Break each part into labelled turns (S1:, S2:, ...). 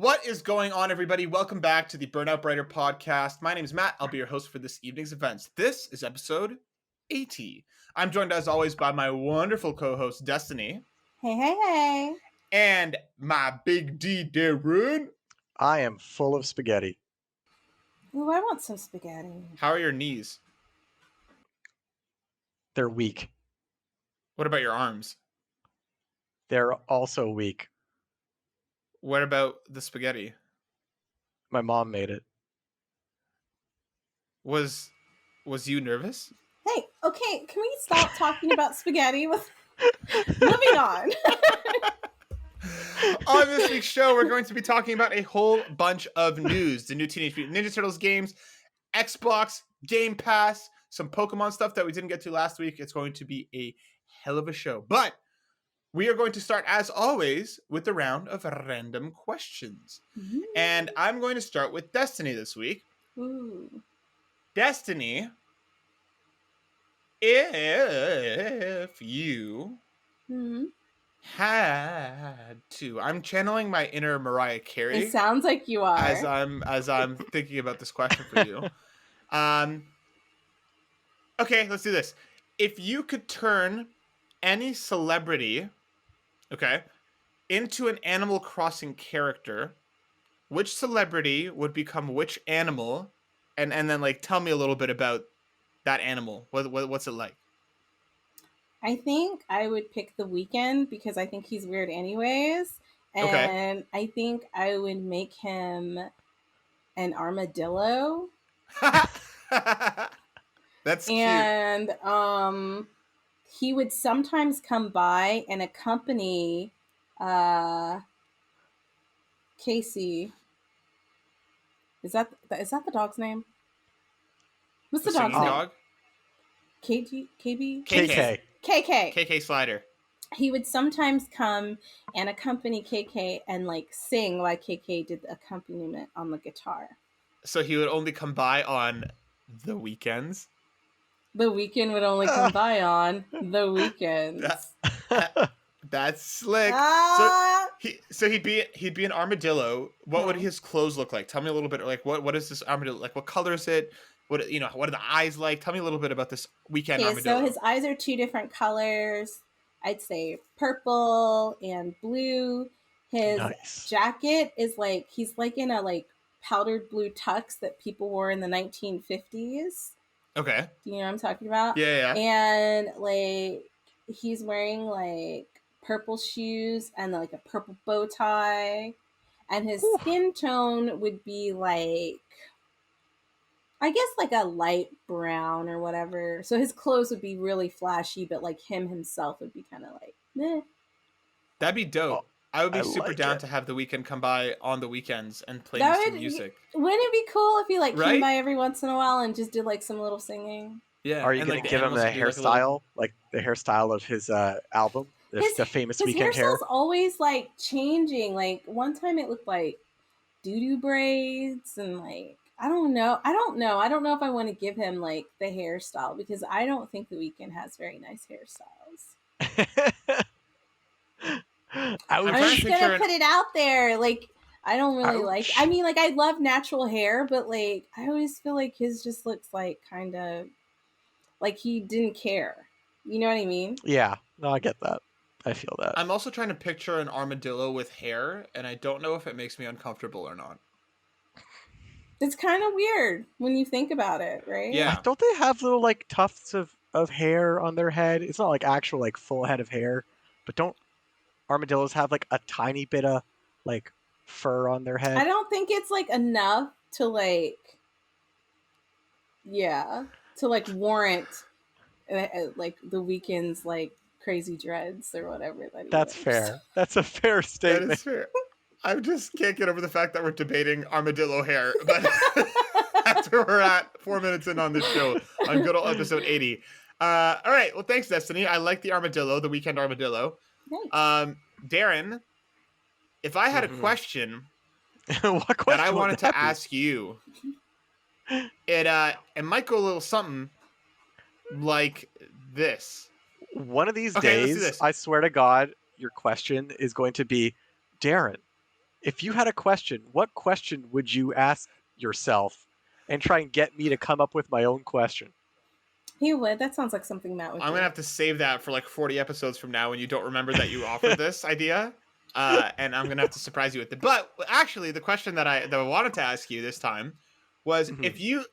S1: What is going on, everybody? Welcome back to the Burnout Brighter podcast. My name is Matt. I'll be your host for this evening's events. This is episode 80. I'm joined, as always, by my wonderful co-host, Destiny.
S2: Hey.
S1: And my big D, Darren.
S3: I am full of spaghetti.
S2: Ooh, I want some spaghetti.
S1: How are your knees?
S3: They're weak.
S1: What about your arms?
S3: They're also weak.
S1: What about the spaghetti?
S3: My mom made it.
S1: Was you nervous?
S2: Hey, okay, can we stop talking about spaghetti? Moving on.
S1: On this week's show, we're going to be talking about a whole bunch of news. The new Teenage Mutant Ninja Turtles games, Xbox, Game Pass, some Pokemon stuff that we didn't get to last week. It's going to be a hell of a show. But we are going to start, as always, with a round of random questions.
S2: Ooh.
S1: And I'm going to start with Destiny this week.
S2: Ooh.
S1: Destiny, if you had to, I'm channeling my inner Mariah Carey.
S2: It sounds like you are.
S1: As I'm thinking about this question for you. Okay, let's do this. If you could turn any celebrity, into an Animal Crossing character, which celebrity would become which animal? And then like tell me a little bit about that animal. What's it like?
S2: I think I would pick The Weeknd because I think he's weird anyways. And I think I would make him an armadillo.
S1: That's cute.
S2: And he would sometimes come by and accompany Casey. Is that the dog's name? What's the dog's name?
S1: Dog?
S2: KB?
S3: KK.
S1: KK Slider.
S2: He would sometimes come and accompany KK and like sing while KK did the accompaniment on the guitar.
S1: So he would only come by on the weekends?
S2: The Weeknd would only come by on the weekends.
S1: That's slick. So he'd be an armadillo. What would his clothes look like? Tell me a little bit. Like what is this armadillo like? What color is it? What are the eyes like? Tell me a little bit about this Weeknd armadillo.
S2: So his eyes are two different colors. I'd say purple and blue. His jacket is like he's like in a like powdered blue tux that people wore in the 1950s.
S1: Okay.
S2: Do you know what I'm talking about?
S1: Yeah.
S2: And like he's wearing like purple shoes and like a purple bow tie. And his skin tone would be like, I guess like a light brown or whatever. So his clothes would be really flashy, but like him himself would be kind of like, meh.
S1: That'd be dope. I would be super down to have The Weeknd come by on the weekends and play some music.
S2: Wouldn't it be cool if he like came by every once in a while and just did like some little singing?
S1: Yeah.
S3: Are you going to give him the hairstyle, like the hairstyle of his album? The famous Weeknd hair?
S2: His hairstyle's always like changing. Like one time it looked like doo-doo braids and like, I don't know. I don't know if I want to give him like the hairstyle because I don't think The Weeknd has very nice hairstyles. I'm just gonna put it out there. Like, I don't really like. I mean, like, I love natural hair, but like, I always feel like his just looks like kind of like he didn't care. You know what I mean?
S3: Yeah. No, I get that. I feel that.
S1: I'm also trying to picture an armadillo with hair, and I don't know if it makes me uncomfortable or not.
S2: It's kind of weird when you think about it, right?
S1: Yeah.
S3: Don't they have little like tufts of hair on their head? It's not like actual like full head of hair, but don't armadillos have like a tiny bit of like fur on their head?
S2: I don't think it's like enough to like warrant like The Weeknd's like crazy dreads or whatever that
S3: That's fair. That's a fair statement.
S1: That is fair. I just can't get over the fact that we're debating armadillo hair, but that's where we're at 4 minutes in on this show on good old episode 80. All right. Well, thanks, Destiny. I like the armadillo, the Weeknd armadillo.
S2: Nice.
S1: Darren, if I had a question,
S3: what question
S1: that I wanted to ask you, it might go a little something like this.
S3: One of these days, I swear to God, your question is going to be, Darren, if you had a question, what question would you ask yourself, and try and get me to come up with my own question?
S2: He would. That sounds like something Matt would
S1: I'm
S2: do.
S1: gonna have to save that for like 40 episodes from now when you don't remember that you offered this idea, and I'm gonna have to surprise you with it. But actually, the question that I wanted to ask you this time was if you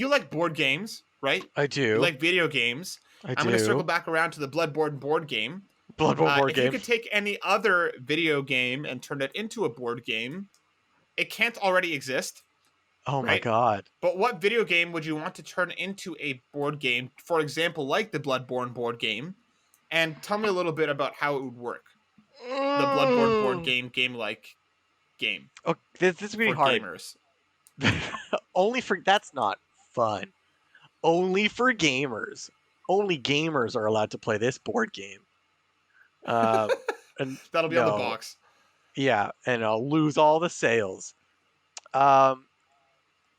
S1: like board games, right?
S3: I
S1: You
S3: do.
S1: like video games.
S3: I
S1: I'm
S3: do.
S1: gonna circle back around to the Bloodborne board game.
S3: Bloodborne board
S1: if
S3: game.
S1: you could take any other video game and turn it into a board game, it can't already exist.
S3: Oh my
S1: right?
S3: god.
S1: But what video game would you want to turn into a board game, for example, like the Bloodborne board game? And tell me a little bit about how it would work. The Bloodborne board game-like game.
S3: Oh, this is really
S1: for
S3: hard.
S1: Gamers.
S3: That's not fun. Only for gamers. Only gamers are allowed to play this board game. And
S1: that'll be on the box.
S3: Yeah, and I'll lose all the sales.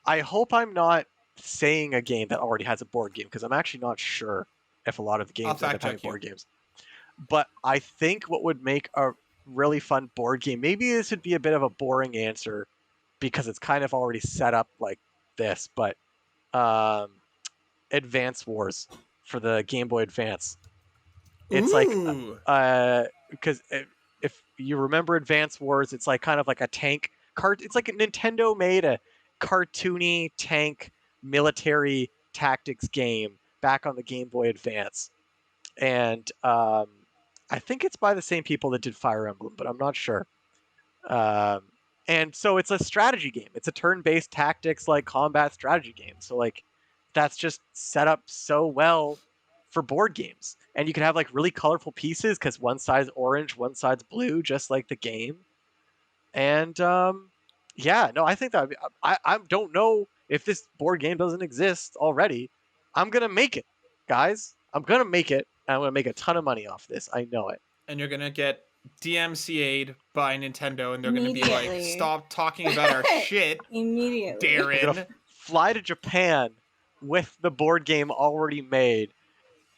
S3: I hope I'm not saying a game that already has a board game, because I'm actually not sure if a lot of the games end up having board games. But I think what would make a really fun board game, maybe this would be a bit of a boring answer because it's kind of already set up like this, but Advance Wars for the Game Boy Advance. It's because if you remember Advance Wars, it's like kind of like a tank card. It's like Nintendo made a cartoony tank military tactics game back on the Game Boy Advance, and I think it's by the same people that did Fire Emblem, but I'm not sure. And so it's a strategy game. It's a turn-based tactics like combat strategy game. So like that's just set up so well for board games, and you can have like really colorful pieces because one side's orange, one side's blue, just like the game. And yeah, no, I think that I don't know if this board game doesn't exist already. I'm gonna make it, guys. I'm gonna make it. And I'm gonna make a ton of money off this. I know it.
S1: And you're gonna get DMCA'd by Nintendo, and they're gonna be like, "Stop talking about our shit
S2: immediately,
S1: Darren."
S3: I'm gonna fly to Japan with the board game already made,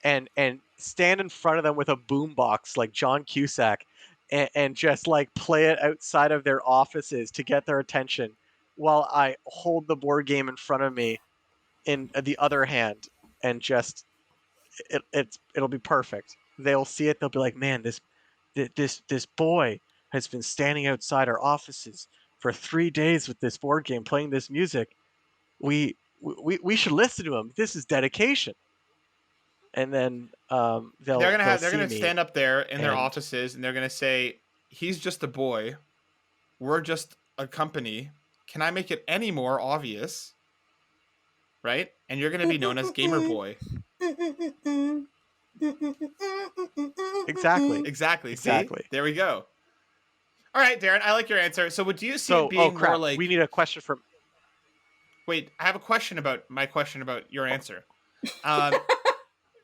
S3: and stand in front of them with a boombox like John Cusack, and just like play it outside of their offices to get their attention, while I hold the board game in front of me in the other hand, and just it'll be perfect. They'll see it. They'll be like, "Man, this boy has been standing outside our offices for 3 days with this board game, playing this music. We should listen to him. This is dedication." And then they're
S1: gonna stand up there in their offices, and they're gonna say, "He's just a boy. We're just a company. Can I make it any more obvious?" Right? And you're gonna be known as Gamer Boy.
S3: Exactly.
S1: See? There we go. All right, Darren, I like your answer. So would you see it being more like...
S3: We need a question from...
S1: Wait, I have a question about your answer.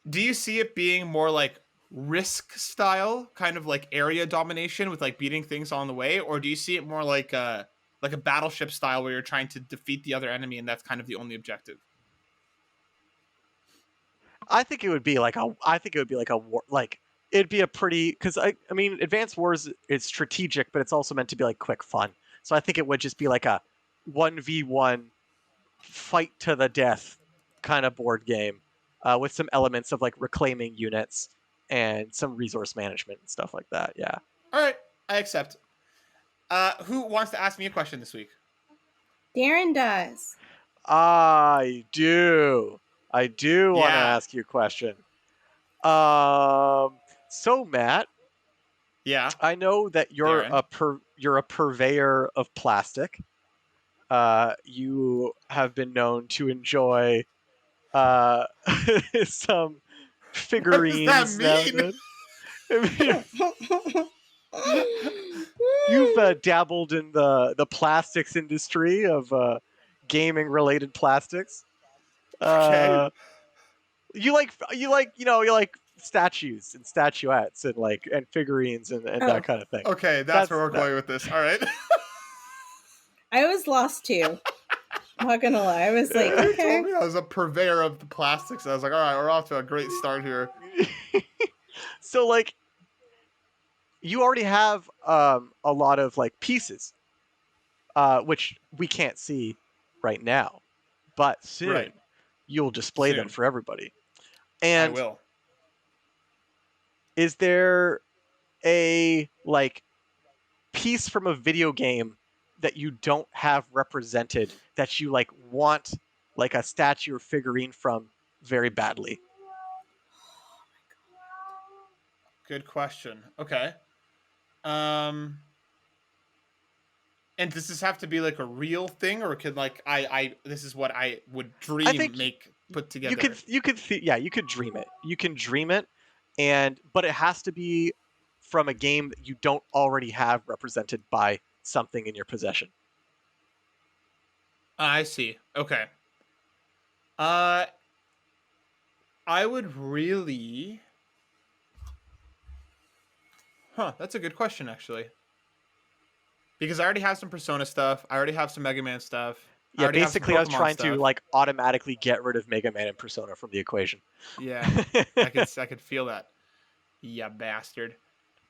S1: Do you see it being more like Risk style, kind of like area domination with like beating things on the way? Or do you see it more like a battleship style where you're trying to defeat the other enemy and that's kind of the only objective?
S3: I think it would be like a war, like it'd be a pretty, because I mean Advance Wars is strategic, but it's also meant to be like quick fun. So I think it would just be like a 1v1 fight to the death kind of board game, with some elements of like reclaiming units and some resource management and stuff like that. Yeah.
S1: All right, I accept. Who wants to ask me a question this week?
S2: Darren does.
S3: I do want to ask you a question. So Matt,
S1: yeah,
S3: I know that you're a purveyor of plastic. You have been known to enjoy some figurines.
S1: What does that
S3: mean? You've dabbled in the plastics industry of gaming related plastics.
S1: Okay.
S3: You like statues and statuettes and figurines and that kind of thing.
S1: Okay, that's where we're going with this. All right.
S2: I was lost too. I'm not gonna lie. I was like,
S1: You
S2: okay.
S1: told me I was a purveyor of the plastics. I was like, all right, we're off to a great start here.
S3: So like, you already have a lot of like pieces which we can't see right now, but soon
S1: Right.
S3: you'll display them
S1: Soon.
S3: for everybody.
S1: I
S3: And
S1: will.
S3: is there a like piece from a video game that you don't have represented that you like want like a statue or figurine from very badly?
S1: Good question. Okay. Um, and does this have to be like a real thing, or could like I this is what I would
S3: I
S1: dream
S3: think
S1: put
S3: you
S1: together?
S3: could yeah, you could dream it. You can dream it, and but it has to be from a game that you don't already have represented by something in your possession.
S1: I see. Okay. Uh, I would really. Huh. That's a good question, actually. Because I already have some Persona stuff. I already have some Mega Man stuff. I
S3: Yeah,
S1: already have some
S3: basically I was
S1: Pokemon
S3: trying to
S1: stuff.
S3: like automatically get rid of Mega Man and Persona from the equation.
S1: Yeah, I could feel that. Yeah, bastard.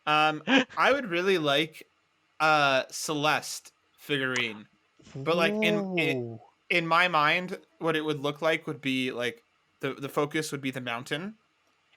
S1: I would really like Celeste figurine, but like
S3: Ooh.
S1: in my mind, what it would look like would be like the focus would be the mountain,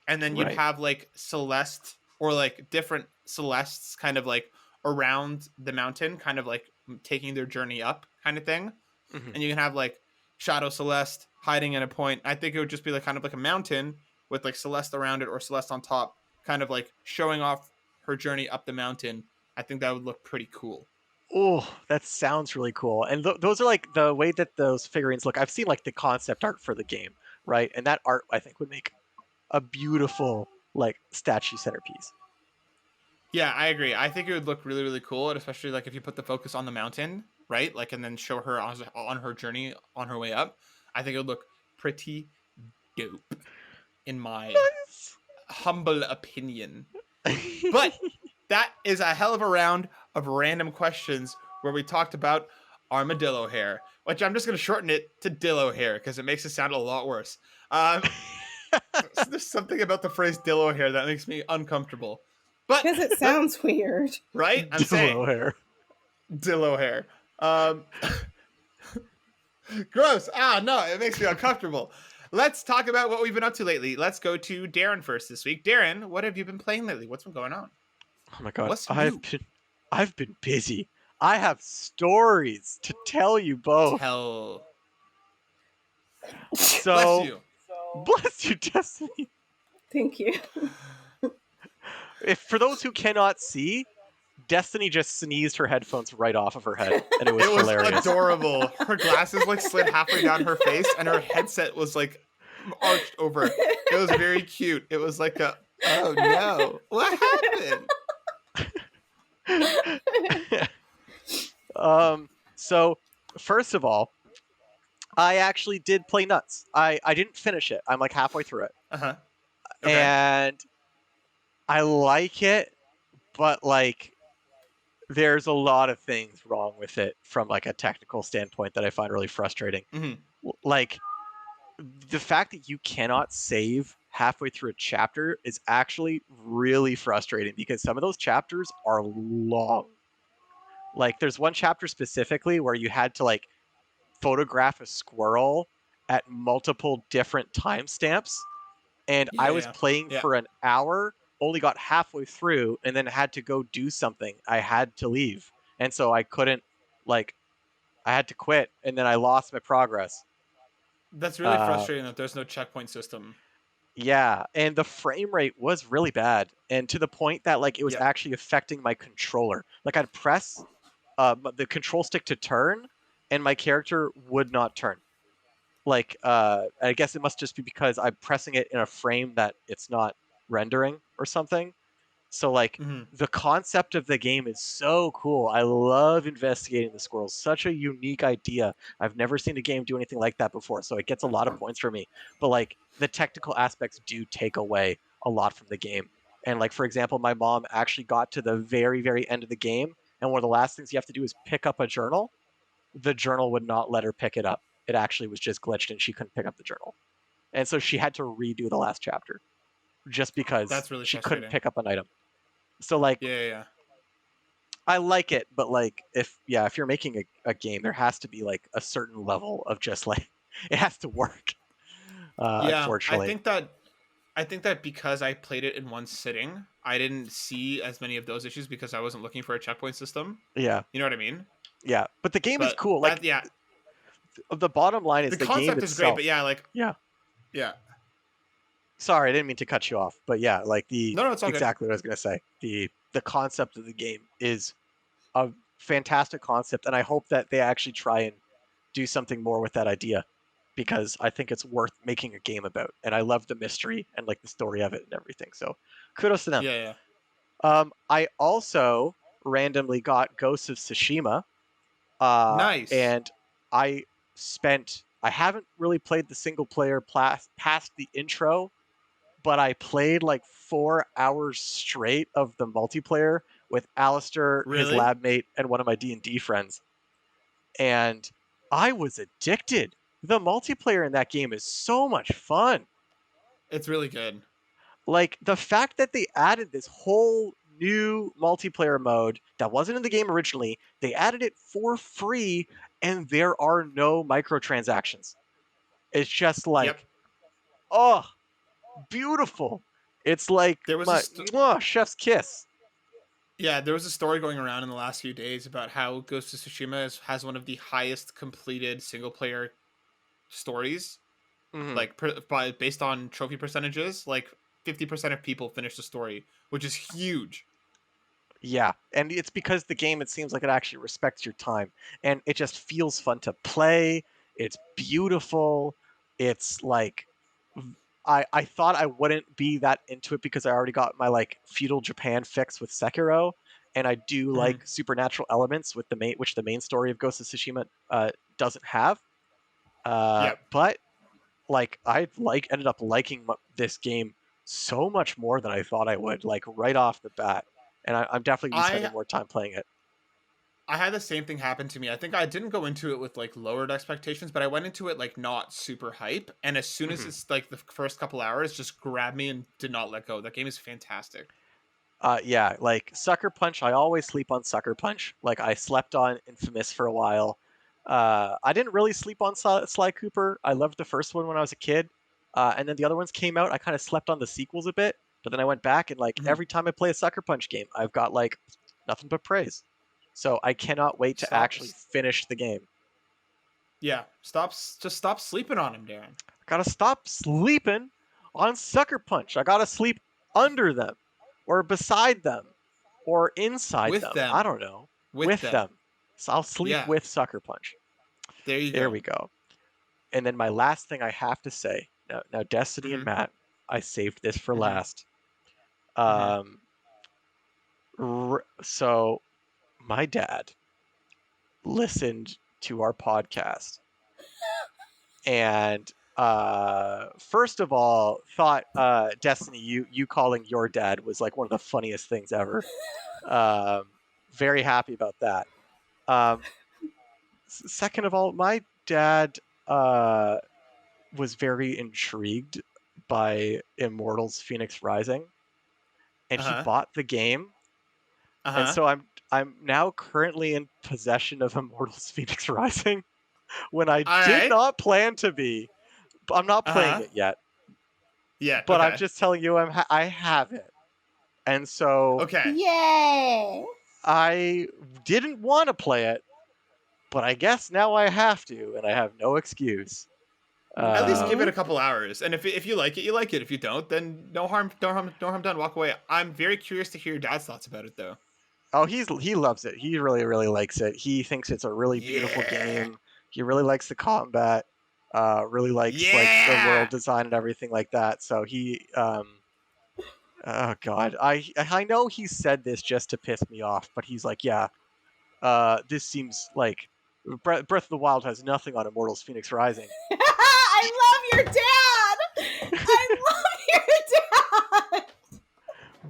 S1: and then you'd
S3: Right.
S1: have like Celeste or like different Celestes kind of like around the mountain, kind of like taking their journey up, kind of thing.
S3: Mhm.
S1: And you can have like Shadow Celeste hiding in a point. I think it would just be like kind of like a mountain with like Celeste around it or Celeste on top, kind of like showing off her journey up the mountain. I think that would look pretty cool.
S3: Oh, that sounds really cool. And those are like the way that those figurines look. I've seen like the concept art for the game, right? And that art I think would make a beautiful like statue centerpiece.
S1: Yeah, I agree. I think it would look really, really cool, and especially like if you put the focus on the mountain, right? Like, and then show her on her journey on her way up. I think it would look pretty dope, in my
S3: Nice.
S1: humble opinion. But that is a hell of a round of random questions where we talked about armadillo hair, which I'm just going to shorten it to dillo hair because it makes it sound a lot worse. There's something about the phrase dillo hair that makes me uncomfortable. But
S2: Because it sounds weird.
S1: right? I'm
S3: Dillo
S1: saying
S3: hair.
S1: dillo hair. Gross. Ah, no, it makes me uncomfortable. Let's talk about what we've been up to lately. Let's go to Darren first this week. Darren, what have you been playing lately? What's been going on?
S3: Oh my god.
S1: What's new?
S3: I've been busy. I have stories to tell you both.
S1: Tell.
S3: So
S1: Bless you.
S3: bless you, Destiny.
S2: Thank you.
S3: If for those who cannot see, Destiny just sneezed her headphones right off of her head, and it was
S1: It was
S3: hilarious.
S1: adorable. Her glasses like slid halfway down her face, and her headset was like arched over. It was very cute. It was like a, oh no, what happened?
S3: So first of all, I actually did play Nuts. I didn't finish it. I'm like halfway through it.
S1: Uh-huh. Okay.
S3: And I like it, but like there's a lot of things wrong with it from like a technical standpoint that I find really frustrating.
S1: Mhm.
S3: Like the fact that you cannot save halfway through a chapter is actually really frustrating because some of those chapters are long. Like there's one chapter specifically where you had to like photograph a squirrel at multiple different timestamps, and I was playing
S1: Yeah.
S3: for an hour, only got halfway through, and then had to go do something. I had to leave, and so I couldn't like I had to quit, and then I lost my progress.
S1: That's really frustrating that there's no checkpoint system.
S3: Yeah, and the frame rate was really bad, and to the point that like it was
S1: Yep.
S3: actually affecting my controller. Like I'd press the control stick to turn, and my character would not turn. Like I guess it must just be because I'm pressing it in a frame that it's not rendering or something. So like
S1: Mhm.
S3: the concept of the game is so cool. I love investigating the squirrels. Such a unique idea. I've never seen a game do anything like that before, so it gets a lot of points for me. But like the technical aspects do take away a lot from the game. And like for example, my mom actually got to the very, very end of the game, and one of the last things you have to do is pick up a journal. The journal would not let her pick it up. It actually was just glitched and she couldn't pick up the journal. And so she had to redo the last chapter just because
S1: That's really
S3: she couldn't
S1: frustrating.
S3: pick up an item. So like
S1: Yeah.
S3: I like it, but like if you're making a game, there has to be like a certain level of just like it has to work.
S1: Yeah,
S3: Unfortunately,
S1: I think that because I played it in one sitting, I didn't see as many of those issues because I wasn't looking for a checkpoint system.
S3: yeah,
S1: You know what I mean?
S3: yeah. But the game is
S1: But
S3: cool. Like
S1: that yeah,
S3: the bottom line is
S1: the
S3: the game
S1: concept is great,
S3: itself.
S1: but yeah, like
S3: Yeah.
S1: yeah.
S3: Sorry, I didn't mean to cut you off, but yeah, like the
S1: No, it's all good.
S3: exactly what I was gonna say. The concept of the game is a fantastic concept, and I hope that they actually try and do something more with that idea because I think it's worth making a game about, and I love the mystery and like the story of it and everything. So, kudos to them.
S1: Yeah, yeah.
S3: I also randomly got Ghosts of Tsushima,
S1: Nice.
S3: and I haven't really played the single player past the intro, but I played like 4 hours straight of the multiplayer with Alistair, his
S1: Really?
S3: lab mate, and one of my D&D friends. And I was addicted. The multiplayer in that game is so much fun.
S1: It's really good.
S3: Like the fact that they added this whole new multiplayer mode that wasn't in the game originally, they added it for free and there are no microtransactions. It's just
S1: Yep.
S3: like, oh, beautiful. It's like
S1: There was
S3: my chef's kiss.
S1: Yeah, there was a story going around in the last few days about how Ghost of Tsushima has one of the highest completed single player stories,
S3: Mhm.
S1: like based on trophy percentages. Like 50% of people finish the story, which is huge.
S3: Yeah, and it's because the game, it seems like it actually respects your time, and it just feels fun to play. It's beautiful. It's like I thought I wouldn't be that into it because I already got my like feudal Japan fix with Sekiro, and I do
S1: Mhm.
S3: like supernatural elements with the main story of Ghost of Tsushima doesn't have.
S1: Yep.
S3: But like ended up liking this game so much more than I thought I would, like right off the bat. And I'm definitely gonna be spending
S1: I
S3: more time playing it.
S1: I had the same thing happen to me. I think I didn't go into it with like lowered expectations, but I went into it like not super hype. And as soon as
S3: Mhm.
S1: it's like the first couple hours, just grabbed me and did not let go. That game is fantastic.
S3: Yeah, like Sucker Punch. I always sleep on Sucker Punch. Like I slept on Infamous for a while. I didn't really sleep on Sly Cooper. I loved the first one when I was a kid, and then the other ones came out. I kind of slept on the sequels a bit, but then I went back and like
S1: Mhm.
S3: every time I play a Sucker Punch game, I've got like nothing but praise. So I cannot wait to
S1: Stop.
S3: actually finish the game.
S1: Yeah. Just stop sleeping on him, Darren.
S3: I gotta stop sleeping on Sucker Punch. I gotta sleep under them, or beside them, or inside
S1: With
S3: them. I
S1: them.
S3: don't know.
S1: With
S3: With
S1: them.
S3: them. So I'll sleep
S1: Yeah.
S3: with Sucker Punch.
S1: There you
S3: There
S1: go.
S3: we go. And then my last thing I have to say. Now Destiny and
S1: Hmm.
S3: Matt, I saved this for
S1: Hmm.
S3: last.
S1: Hmm.
S3: Um, so my dad listened to our podcast and first of all thought Destiny, you calling your dad was like one of the funniest things ever. um, very happy about that. um, Second of all, my dad uh, was very intrigued by Immortals Phoenix Rising, and he
S1: Uh-huh.
S3: bought the game, and
S1: Uh-huh.
S3: so I'm now currently in possession of Immortals Phoenix Rising when I
S1: All
S3: did
S1: right.
S3: not plan to be. I'm not playing
S1: Uh-huh.
S3: it yet,
S1: Yeah.
S3: but I'm
S1: Okay.
S3: just telling you I have it. And so
S1: Okay.
S2: Yay!
S3: I didn't want to play it, but I guess now I have to, and I have no excuse.
S1: At least give it
S2: Mm-hmm.
S1: a couple hours, and if you like it, you like it. If you don't, then no harm done. Walk away. I'm very curious to hear your dad's thoughts about it, though.
S3: Oh, he loves it. He really likes it. He thinks it's a really beautiful
S1: Yeah.
S3: game. He really likes the combat. Really likes like the world
S1: Yeah.
S3: design and everything like that. So he oh god, I know he said this just to piss me off, but he's like, yeah, this seems like Breath of the Wild has nothing on Immortals Phoenix Rising.
S2: I love your dad. I love your dad.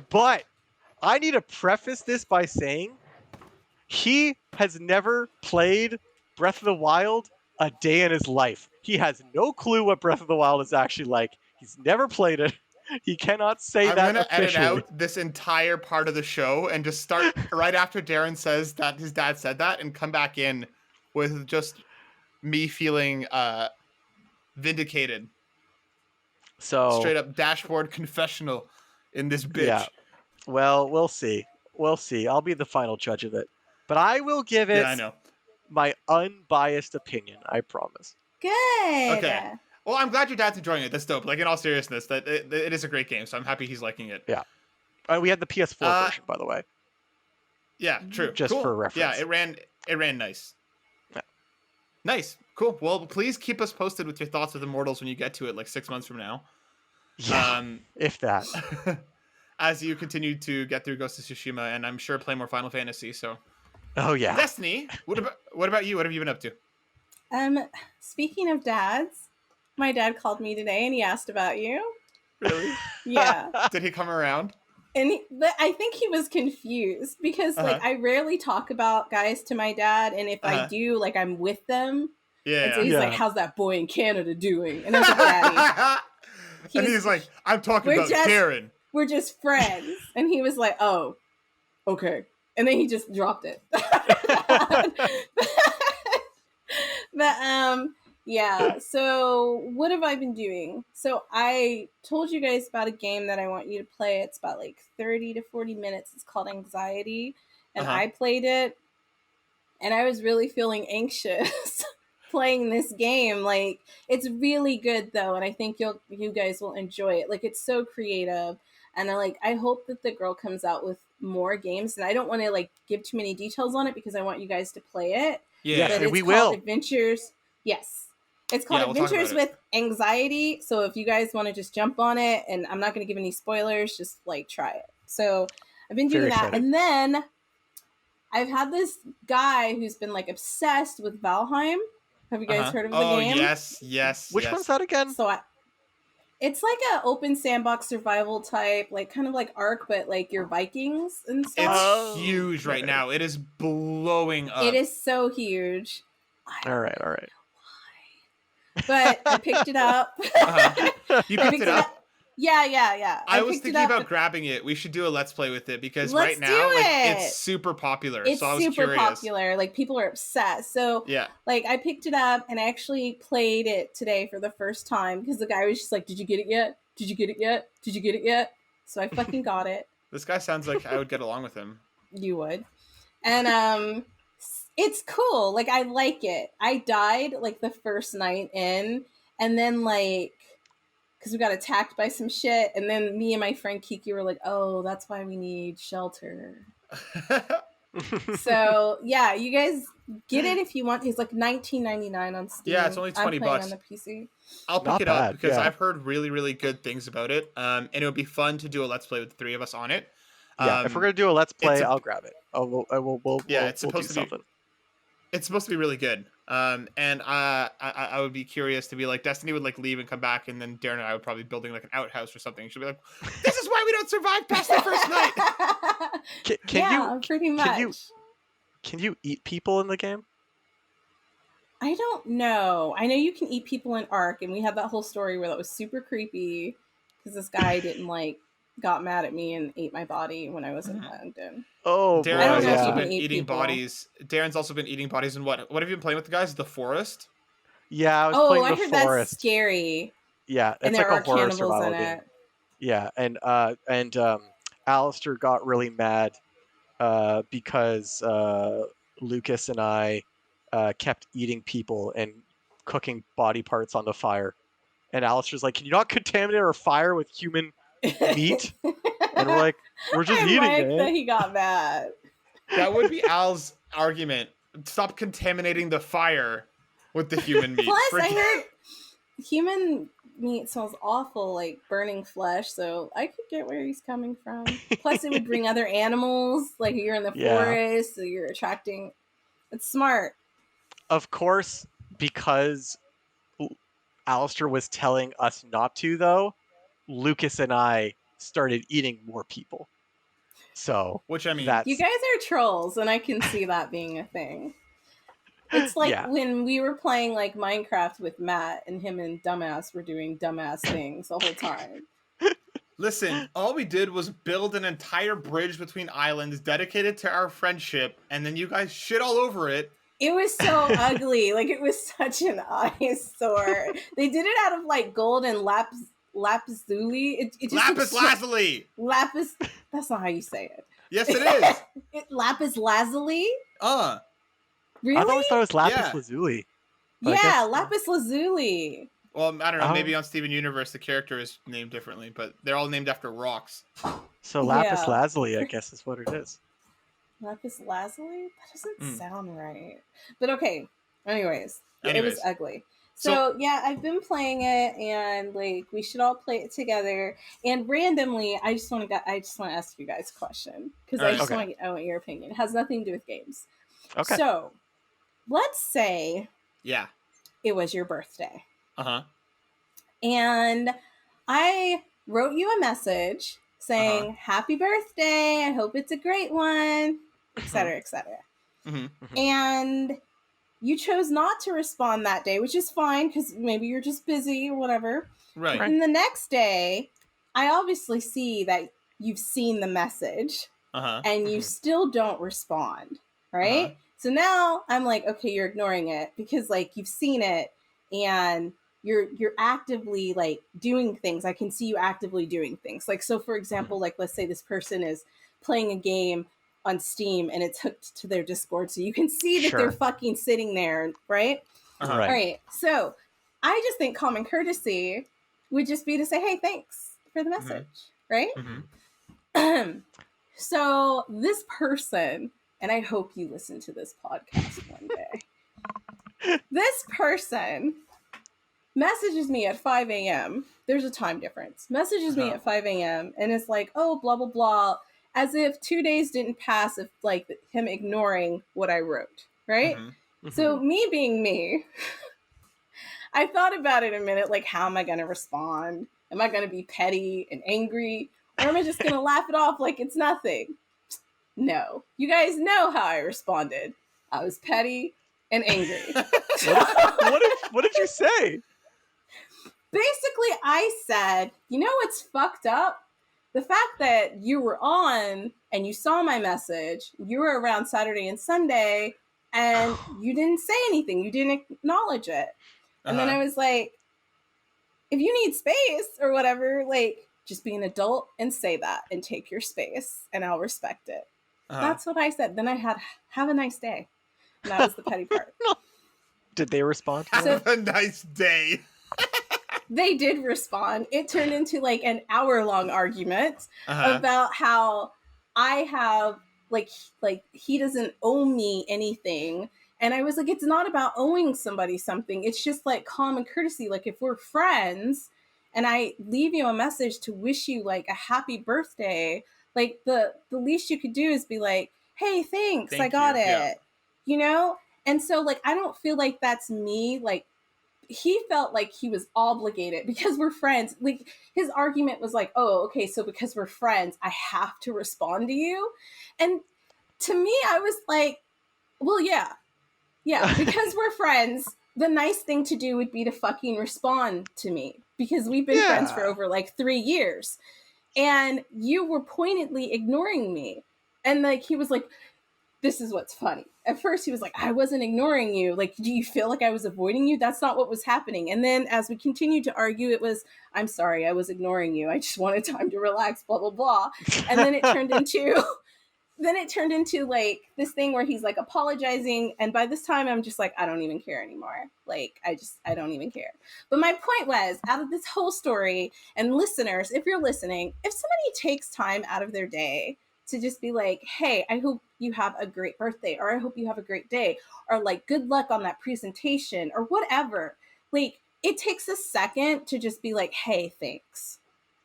S3: But I need to preface this by saying he has never played Breath of the Wild a day in his life. He has no clue what Breath of the Wild is actually like. He's never played it. He cannot say
S1: I'm
S3: that
S1: gonna edit
S3: officially.
S1: out this entire part of the show and just start right after Darren says that his dad said that, and come back in with just me feeling vindicated.
S3: So
S1: Straight up dashboard confessional in this bitch.
S3: yeah. Well, we'll see. We'll see. I'll be the final judge of it. But I will give it
S1: Yeah, I know.
S3: my unbiased opinion, I promise.
S2: Good.
S1: Okay. Well, I'm glad your dad's enjoying it. That's dope. Like, in all seriousness, that it is a great game, so I'm happy he's liking it.
S3: Yeah. We had the PS4 version, by the way.
S1: Yeah, true.
S3: Just
S1: cool.
S3: for reference.
S1: Yeah, it ran nice.
S3: Yeah.
S1: Nice. Cool. Well, please keep us posted with your thoughts with Immortals when you get to it, like 6 months from now.
S3: Yeah, if that.
S1: As you continue to get through Ghost of Tsushima, and I'm sure play more Final Fantasy. So,
S3: Oh yeah.
S1: Destiny. What about you? What have you been up to?
S2: Speaking of dads, my dad called me today and he asked about you.
S1: Really?
S2: Yeah.
S1: Did he come around?
S2: But I think he was confused because like I rarely talk about guys to my dad, and if I do, like I'm with them.
S1: Yeah.
S2: And so he's
S3: Yeah.
S2: like, "How's that boy in Canada doing?" And I was like, "Daddy."
S1: And he's like, I'm talking about Darren.
S2: We're just friends. And he was like, "Oh, okay." And then he just dropped it. But yeah, so what have I been doing? So I told you guys about a game that I want you to play. It's about like 30 to 40 minutes. It's called Anxiety. And I played it and I was really feeling anxious playing this game. Like, it's really good though, and I think you guys will enjoy it. Like, it's so creative, and I hope that the girl comes out with more games. And I don't want to like give too many details on it because I want you guys to play it.
S1: Yeah,
S2: but it's
S3: we
S2: called
S3: will.
S2: Adventures. Yes, it's called
S1: Yeah, we'll talk
S2: Adventures
S1: about
S2: with Anxiety. So if you guys want to just jump on it, and I'm not going to give any spoilers, just like try it. So I've been doing
S3: Very
S2: that,
S3: exciting.
S2: and then I've had this guy who's been like obsessed with Valheim. Have you guys heard of the game?
S1: Yes.
S3: Which one's that again?
S2: So it's like an open sandbox survival type, like kind of like Ark, but like you're Vikings and stuff.
S1: It's huge right now. It is blowing up.
S2: It is so huge.
S3: All right.
S2: But I picked it up.
S1: You picked it up?
S2: Yeah.
S1: I was thinking about grabbing it. We should do a Let's Play with it because right now it's super popular.
S2: It's
S1: so I was
S2: super
S1: curious.
S2: popular. Like, people are obsessed. So
S1: yeah,
S2: like I picked it up and I actually played it today for the first time because the guy was just like, "Did you get it yet? Did you get it yet? Did you get it yet?" So I fucking got it.
S1: This guy sounds like I would get along with him.
S2: You would. And it's cool. Like, I like it. I died like the first night in, and then like, because we got attacked by some shit, and then me and my friend Kiki were like, "Oh, that's why we need shelter." So yeah, you guys get it if you want. It's like $19.99 on Steam.
S1: Yeah, it's only $20.
S2: I'm playing on the PC.
S1: I'll pick
S3: Not
S1: it up
S3: bad,
S1: because
S3: yeah.
S1: I've heard really, really good things about it. And it would be fun to do a Let's Play with the three of us on it.
S3: Yeah, if we're gonna do a Let's Play,
S1: it's a-
S3: I'll grab it. We'll
S1: it's
S3: we'll do
S1: supposed to be-
S3: something.
S1: It's supposed to be really good. And I would be curious to be like, Destiny would like leave and come back, and then Darren and I would probably be building like an outhouse or something. She'll be like, "This is why we don't survive past the first night."
S2: Pretty much.
S3: Can you eat people in the game?
S2: I don't know. I know you can eat people in Ark, and we had that whole story where that was super creepy because this guy didn't got mad at me and ate my body when I was in London.
S3: Oh,
S1: Darren's
S2: boy,
S1: also
S2: yeah.
S1: been
S2: Eat
S1: eating
S2: people.
S1: bodies. Darren's also been eating bodies in what have you been playing with the guys? The Forest?
S3: Yeah, I was
S2: Oh,
S3: playing
S2: I
S3: the
S2: heard
S3: Forest.
S2: that's scary.
S3: Yeah, it's
S2: And
S3: like
S2: there
S3: a
S2: are
S3: horror
S2: cannibals
S3: survival
S2: in
S3: game.
S2: it.
S3: Yeah, and Alistair got really mad because Lucas and I kept eating people and cooking body parts on the fire. And Alistair's like, "Can you not contaminate our fire with human meat?" And we're like, "We're just
S2: I
S3: eating
S2: like
S3: it."
S2: that he got mad.
S1: That would be Al's argument. Stop contaminating the fire with the human meat.
S2: Plus, I heard human meat smells awful, like burning flesh, so I could get where he's coming from. Plus, it would bring other animals, like you're in the forest, so you're attracting. It's smart.
S3: Of course, because Alistair was telling us not to, though, Lucas and I started eating more people. So,
S1: which I mean,
S2: you guys are trolls, and I can see that being a thing. It's like when we were playing like Minecraft with Matt, and him and Dumbass were doing dumbass things the whole time.
S1: Listen, all we did was build an entire bridge between islands dedicated to our friendship, and then you guys shit all over it.
S2: It was so ugly. Like, it was such an eyesore. They did it out of, like, gold and lapis-lazuli. It just
S1: Lapis lazuli.
S2: Lapis. That's not how you say it.
S1: Yes, it is.
S2: Lapis lazuli. Really?
S3: I always thought it was lapis
S1: Yeah.
S3: lazuli. But I
S2: Yeah,
S3: guess-
S2: lapis lazuli.
S1: Well, I don't know.
S3: Oh.
S1: Maybe on Steven Universe, the character is named differently, but they're all named after rocks.
S3: So lapis
S2: Yeah.
S3: lazuli, I guess, is what it is.
S2: Lapis lazuli? That doesn't
S1: Mm.
S2: sound right. But okay. Anyways, it was
S1: Anyways.
S2: ugly. So yeah, I've been playing it, and like we should all play it together. And randomly, I just want to ask you guys a question because I
S1: Alright.
S2: just
S3: Okay.
S2: I want your opinion. It has nothing to do with games.
S3: Okay.
S2: So let's say
S1: Yeah.
S2: it was your birthday,
S1: Uh-huh.
S2: and I wrote you a message saying "Happy birthday! I hope it's a great one," etc., etc.
S1: Mhm.
S2: And you chose not to respond that day, which is fine because maybe you're just busy or whatever.
S1: Right.
S3: Right.
S2: And the next day, I obviously see that you've seen the message
S1: Uh-huh.
S2: and you still don't respond, right?
S1: Uh-huh.
S2: So now I'm like, okay, you're ignoring it because like you've seen it and you're actively like doing things. I can see you actively doing things. Like, so for example, like let's say this person is playing a game on Steam and it's hooked to their Discord, so you can see that
S3: Sure.
S2: they're fucking sitting there, right?
S1: Uh-huh.
S3: Right.
S2: All right. So I just think common courtesy would just be to say, hey, thanks for the message, right?
S1: Mhm.
S2: So this person, and I hope you listen to this podcast one day, this person messages me at 5 a.m. There's a time difference. Messages me
S1: Uh-huh.
S2: at 5 a.m. and it's like, oh, blah, blah, blah, as if 2 days didn't pass of like him ignoring what I wrote, right?
S1: Mhm.
S2: So me being me, I thought about it a minute, like, how am I going to respond? Am I going to be petty and angry? Or am I just going to laugh it off like it's nothing? No. You guys know how I responded. I was petty and angry.
S3: What did you say?
S2: Basically, I said, you know what's fucked up? The fact that you were on and you saw my message, you were around Saturday and Sunday, and you didn't say anything. You didn't acknowledge it. And then
S1: Uh-huh.
S2: I was like, if you need space or whatever, like, just be an adult and say that and take your space and I'll respect it.
S1: Uh-huh.
S2: That's what I said. Then I had, have a nice day. And that was the petty part.
S3: Did they respond? To it?
S1: Have a nice day.
S2: They did respond. It turned into like an hour-long argument
S1: Uh-huh.
S2: about how I have, like he doesn't owe me anything. And I was like, it's not about owing somebody something. It's just like common courtesy. Like if we're friends and I leave you a message to wish you like a happy birthday, like the least you could do is be like, hey, thanks,
S1: Thank
S2: I got
S1: you,
S2: it.
S1: yeah.
S2: You know? And so like, I don't feel like that's me. Like he felt like he was obligated because we're friends. Like his argument was like, oh, okay, so because we're friends, I have to respond to you. And to me, I was like, well, yeah, because we're friends, the nice thing to do would be to fucking respond to me because we've been friends for
S3: Yeah.
S2: over like 3 years. And you were pointedly ignoring me. And like, he was like, this is what's funny. At first he was like, I wasn't ignoring you. Like, do you feel like I was avoiding you? That's not what was happening. And then as we continued to argue, it was, I'm sorry, I was ignoring you. I just wanted time to relax, blah, blah, blah. And then it turned into like this thing where he's like apologizing. And by this time I'm just like, I don't even care anymore. Like, I don't even care. But my point was, out of this whole story, and listeners, if you're listening, if somebody takes time out of their day to just be like, hey, I hope you have a great birthday, or I hope you have a great day, or like, good luck on that presentation, or whatever. Like, it takes a second to just be like, hey, thanks.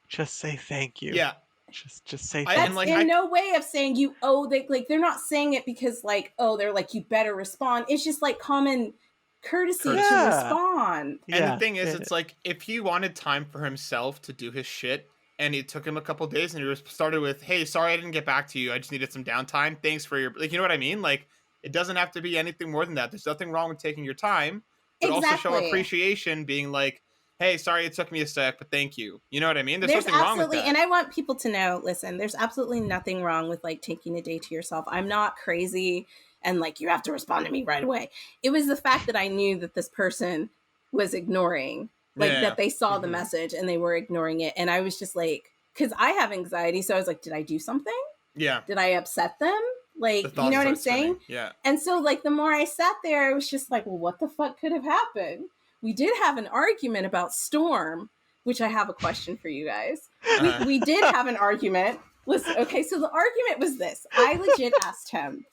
S3: Just say thank you.
S1: Yeah.
S3: Just say
S1: I-
S3: thank
S1: and,
S2: That's
S1: like,
S2: in no way of saying you owe. Like they're not saying it because like, oh, they're like, you better respond. It's just like common courtesy to
S3: Yeah.
S2: respond.
S1: And
S3: Yeah,
S1: the thing is,
S3: it-
S1: it's like if he wanted time for himself to do his shit, and it took him a couple days, and he was started with, "Hey, sorry I didn't get back to you. I just needed some downtime. Thanks for your," like, you know what I mean? Like, it doesn't have to be anything more than that. There's nothing wrong with taking your time, but also show
S2: Exactly.
S1: appreciation, being like, hey, sorry it took me a sec, but thank you. You know what I mean? There's
S2: There's
S1: nothing wrong with
S2: absolutely,
S1: that.
S2: and I want people to know, listen, there's absolutely nothing wrong with like taking a day to yourself. I'm not crazy and like you have to respond to me right away. It was the fact that I knew that this person was ignoring, like
S1: Yeah.
S2: that they saw the
S3: Mhm.
S2: message and they were ignoring it. And I was just like, because I have anxiety. So I was like, did I do something?
S1: Yeah.
S2: Did I upset them? Like,
S1: The
S2: you
S1: thoughts
S2: know what I'm
S1: start spinning.
S2: saying?
S1: Yeah.
S2: And so, like, the more I sat there, I was just like, well, what the fuck could have happened? We did have an argument about Storm, which I have a question for you guys. We did have an argument. Listen, okay, so the argument was this. I legit asked him,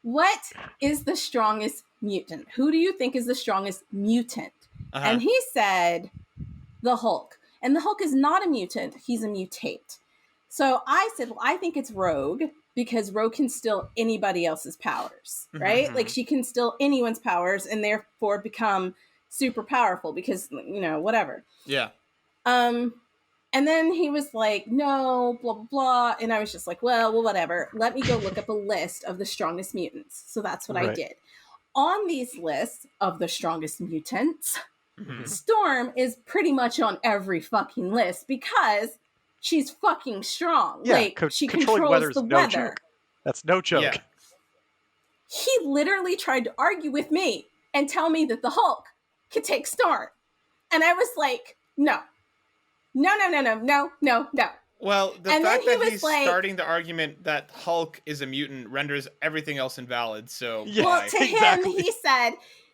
S2: what is the strongest mutant? Who do you think is the strongest mutant? And he said, the Hulk. And the Hulk is not a mutant, he's a mutate. So I said, well, I think it's Rogue because Rogue can steal anybody else's powers, right?
S1: Mhm.
S2: Like she can steal anyone's powers and therefore become super powerful because, you know, whatever.
S1: Yeah.
S2: And then he was like, no, blah, blah, blah. And I was just like, well, whatever. Let me go look up a list of the strongest mutants. So that's what I
S3: Right.
S2: did. On these lists of the strongest mutants,
S1: Mhm.
S2: Storm is pretty much on every fucking list because she's fucking strong.
S3: Yeah,
S2: like she
S3: controlling
S2: controls
S3: weather's
S2: the
S3: no
S2: weather.
S3: joke. That's no joke.
S1: Yeah.
S2: He literally tried to argue with me and tell me that the Hulk could take Storm. And I was like, no. No.
S1: Well, the
S2: And then
S1: fact
S2: he
S1: that
S2: was
S1: he's
S2: like-
S1: starting the argument that Hulk is a mutant renders everything else invalid. So
S3: Yeah.
S2: Well,
S1: why?
S2: to
S3: Exactly.
S2: him,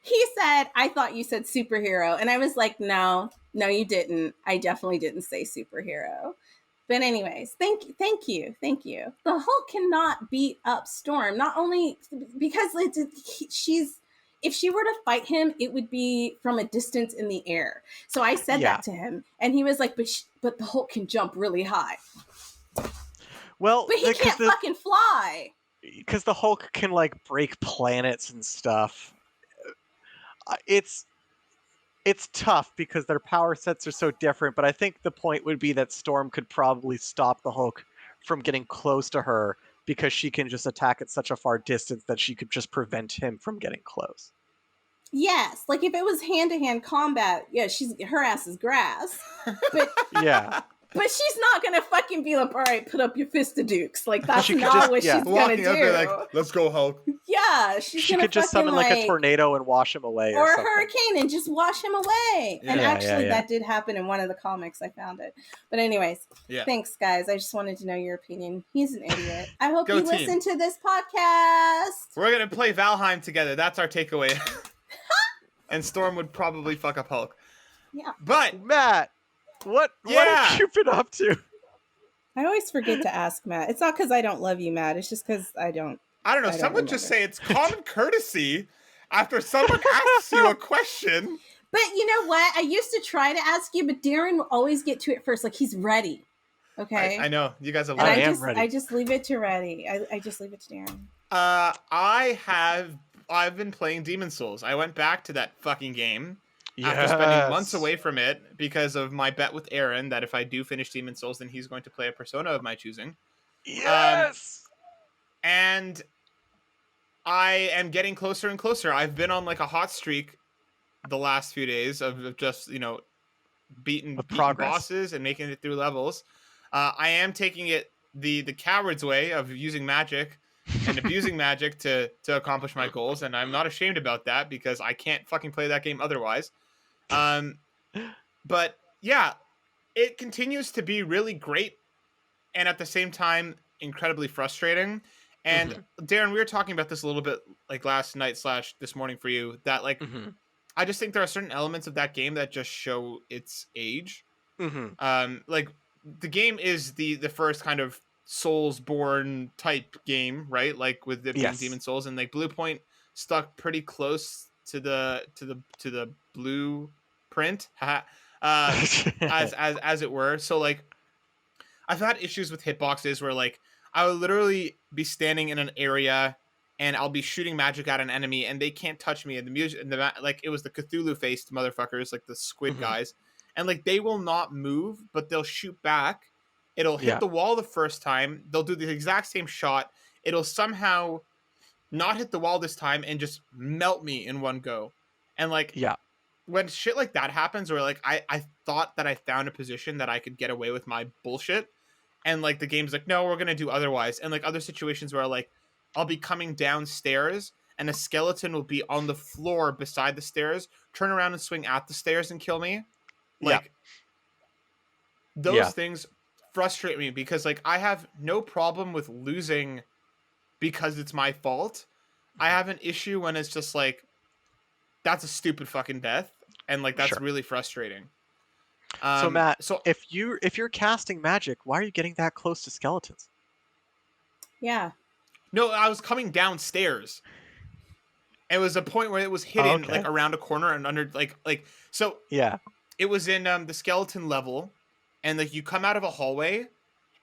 S2: he said, I thought you said superhero. And I was like, no, you didn't. I definitely didn't say superhero. But anyways, thank you. The Hulk cannot beat up Storm, not only because if she were to fight him, it would be from a distance in the air. So I said
S3: Yeah.
S2: that to him, and he was like, but the Hulk can jump really high.
S3: Well,
S2: But he can't fucking fly.
S3: because the Hulk can like break planets and stuff. It's tough because their power sets are so different, but I think the point would be that Storm could probably stop the Hulk from getting close to her because she can just attack at such a far distance that she could just prevent him from getting close.
S2: Yes, like if it was hand-to-hand combat, yeah, her ass is grass. But
S3: Yeah.
S2: but she's not gonna fucking be like, all right, put up your fistijdukes. Like that's
S3: She could
S2: not
S3: just-
S2: what
S3: yeah.
S2: she's gonna
S1: Walking
S2: do.
S1: up there like, let's go, Hulk.
S2: Yeah, she's
S3: She
S2: gonna
S3: could just
S2: fucking
S3: summon like a tornado and wash him away
S2: or
S3: or
S2: a
S3: something.
S2: hurricane and just wash him away. And
S1: Yeah,
S2: actually,
S3: yeah.
S2: that did happen in one of the comics. I found it. But anyways,
S1: Yeah.
S2: thanks, guys. I just wanted to know your opinion. He's an idiot. I hope
S1: Go
S2: you
S1: team.
S2: listen to this podcast.
S1: We're gonna play Valheim together. That's our takeaway. And Storm would probably fuck up Hulk.
S2: Yeah.
S1: But
S3: Matt, what
S1: Yeah.
S3: have you been up to?
S2: I always forget to ask Matt. It's not because I don't love you, Matt. It's just because I don't.
S1: I don't know.
S2: I don't
S1: Someone just
S2: remember.
S1: say it's common courtesy after someone asks you a question.
S2: But you know what? I used to try to ask you, but Darren will always get to it first. Like he's ready. Okay.
S1: I know you guys have.
S2: And
S3: I
S1: learned.
S3: am ready.
S2: I just leave it to ready. I just leave it to Darren.
S1: I've been playing Demon Souls. I went back to that fucking game after spending months away from it because of my bet with Aaron that if I do finish Demon Souls, then he's going to play a persona of my choosing.
S3: Yes.
S1: And I am getting closer and closer. I've been on like a hot streak the last few days of just, beating
S3: progress.
S1: bosses and making it through levels. I am taking it the coward's way of using magic and abusing magic to accomplish my goals, and I'm not ashamed about that because I can't fucking play that game otherwise. But yeah, it continues to be really great and at the same time incredibly frustrating. And Darren, we were talking about this a little bit like last night / this morning for you, that like I just think there are certain elements of that game that just show its age. Like the game is the first kind of Soulsborne type game, right? Like with the
S3: Yes.
S1: Demon Souls, and like Blue Point stuck pretty close to the blueprint, as it were. So like I've had issues with hitboxes where like I would literally be standing in an area and I'll be shooting magic at an enemy and they can't touch me. And the music, like it was the Cthulhu faced motherfuckers, like the squid guys, and like they will not move, but they'll shoot back. It'll hit the wall the first time. They'll do the exact same shot. It'll somehow not hit the wall this time and just melt me in one go. And like, when shit like that happens, or like I thought that I found a position that I could get away with my bullshit, and like the game's like, no, we're gonna do otherwise. And like other situations where like I'll be coming downstairs and a skeleton will be on the floor beside the stairs, turn around and swing at the stairs and kill me.
S3: Yeah.
S1: Like those
S3: Yeah.
S1: things frustrate me because like I have no problem with losing because it's my fault. I have an issue when it's just like that's a stupid fucking death, and like that's
S3: Sure.
S1: really frustrating.
S3: So Matt,
S1: So
S3: if you're casting magic, why are you getting that close to skeletons?
S2: Yeah.
S1: no, I was coming downstairs. It was a point where it was hidden
S3: Okay.
S1: like around a corner and under like so
S3: Yeah.
S1: it was in the skeleton level, and like you come out of a hallway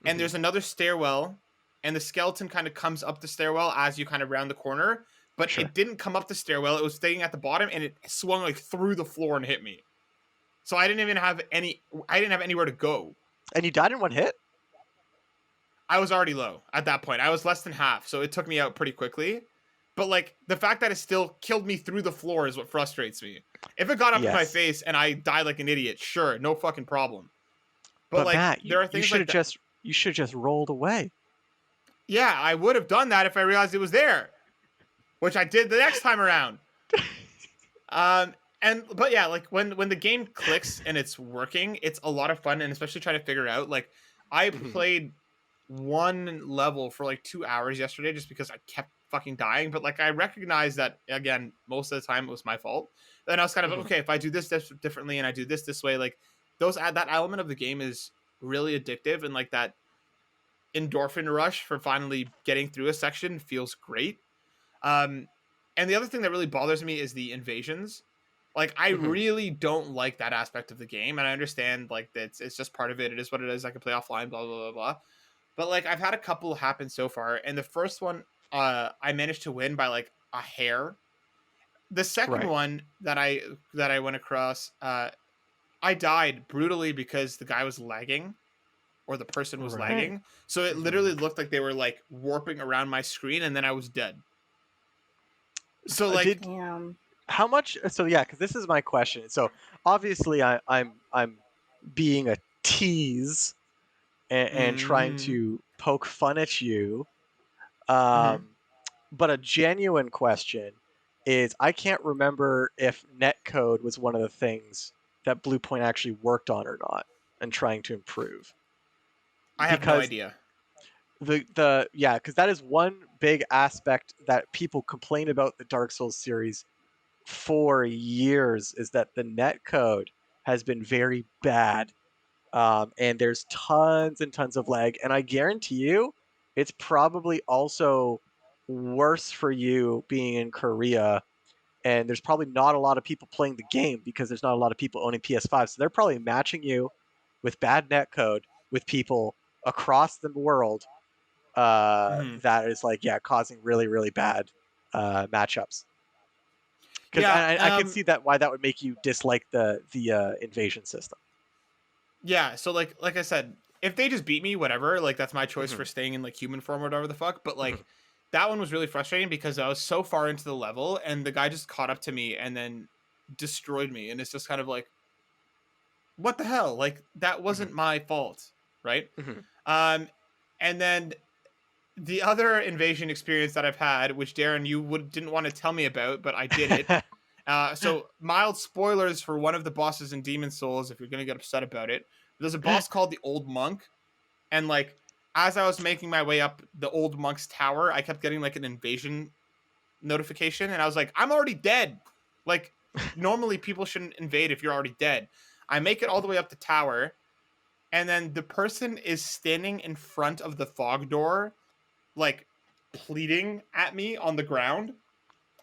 S1: and
S3: Mhm.
S1: there's another stairwell, and the skeleton kind of comes up the stairwell as you kind of round the corner, but
S3: Sure.
S1: it didn't come up the stairwell. It was staying at the bottom, and it swung like through the floor and hit me. So I didn't have anywhere to go.
S3: And you died in one hit?
S1: I was already low at that point. I was less than half, so it took me out pretty quickly. But like the fact that it still killed me through the floor is what frustrates me. If it got up in my
S3: Yes.
S1: face and I died like an idiot, sure, no fucking problem. But like
S3: Matt,
S1: there are
S3: you
S1: things
S3: should
S1: like
S3: have
S1: that.
S3: you should have just rolled away.
S1: Yeah, I would have done that if I realized it was there, which I did the next time around. But yeah, like when the game clicks and it's working, it's a lot of fun, and especially trying to figure out. Like I
S3: Mhm.
S1: played one level for like 2 hours yesterday just because I kept fucking dying. But like I recognized that again, most of the time it was my fault. Then I was kind of
S3: Mhm.
S1: okay, if I do this differently and I do this way, like that element of the game is really addictive, and like that endorphin rush for finally getting through a section feels great. And the other thing that really bothers me is the invasions. Like I
S3: Mhm.
S1: really don't like that aspect of the game, and I understand like that it's just part of it. It is what it is. I can play offline, blah blah blah blah. But like I've had a couple happen so far, and the first one, I managed to win by like a hair. The second
S3: Right.
S1: one that I went across, I died brutally because the guy was lagging, or the person was
S3: Right.
S1: lagging. So it
S3: Mhm.
S1: literally looked like they were like warping around my screen, and then I was dead. So like,
S2: Damn.
S3: How much? So yeah, because this is my question. So obviously, I'm being a tease and trying
S1: mm,
S3: to poke fun at you.
S1: mhm.
S3: But a genuine question is, I can't remember if netcode was one of the things that Bluepoint actually worked on or not, and trying to improve.
S1: I have no
S3: Because
S1: idea.
S3: because that is one big aspect that people complain about the Dark Souls series for years, is that the netcode has been very bad, and there's tons and tons of lag, and I guarantee you it's probably also worse for you being in Korea, and there's probably not a lot of people playing the game because there's not a lot of people owning PS5, so they're probably matching you with bad netcode with people across the world,
S1: Mhm.
S3: that is like, yeah, causing really really bad matchups. Because
S1: Yeah,
S3: I can see that why that would make you dislike the invasion system.
S1: yeah. So like I said, if they just beat me, whatever. Like that's my choice
S3: Mhm.
S1: for staying in like human form or whatever the fuck. But
S3: Mhm.
S1: like that one was really frustrating because I was so far into the level, and the guy just caught up to me and then destroyed me, and it's just kind of like, what the hell? Like that
S3: Mhm.
S1: wasn't my fault, right?
S3: Mhm.
S1: Um, and then the other invasion experience that I've had, which Darren you didn't want to tell me about, but I did it. So mild spoilers for one of the bosses in Demon Souls, if you're gonna get upset about it. There's a boss called the Old Monk, and like as I was making my way up the Old Monk's tower, I kept getting like an invasion notification, and I was like, I'm already dead. Like normally people shouldn't invade if you're already dead. I make it all the way up the tower, and then the person is standing in front of the fog door, like pleading at me on the ground,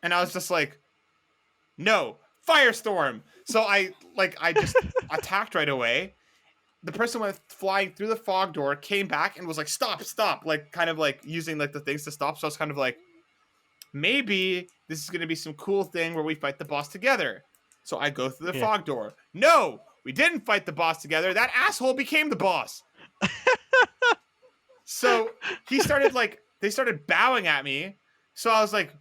S1: and I was just like, no, firestorm. So I just attacked right away. The person went flying through the fog door, came back and was like, stop, stop, like kind of like using like the things to stop. So I was kind of like, maybe this is gonna be some cool thing where we fight the boss together. So I go through the
S3: Yeah.
S1: fog door. No, we didn't fight the boss together. That asshole became the boss. So they started bowing at me. So I was like,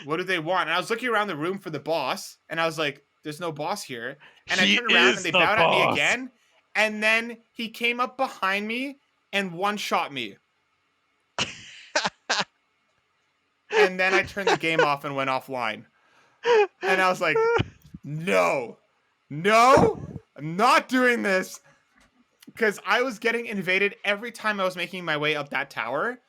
S1: what do they want? And I was looking around the room for the boss, and I was like, there's no boss here. And I
S3: He
S1: turned around
S3: is
S1: and they
S3: the
S1: bowed at me
S3: boss.
S1: again. And then he came up behind me and one-shot me. And then I turned the game off and went offline. And I was like, no, I'm not doing this. Because I was getting invaded every time I was making my way up that tower.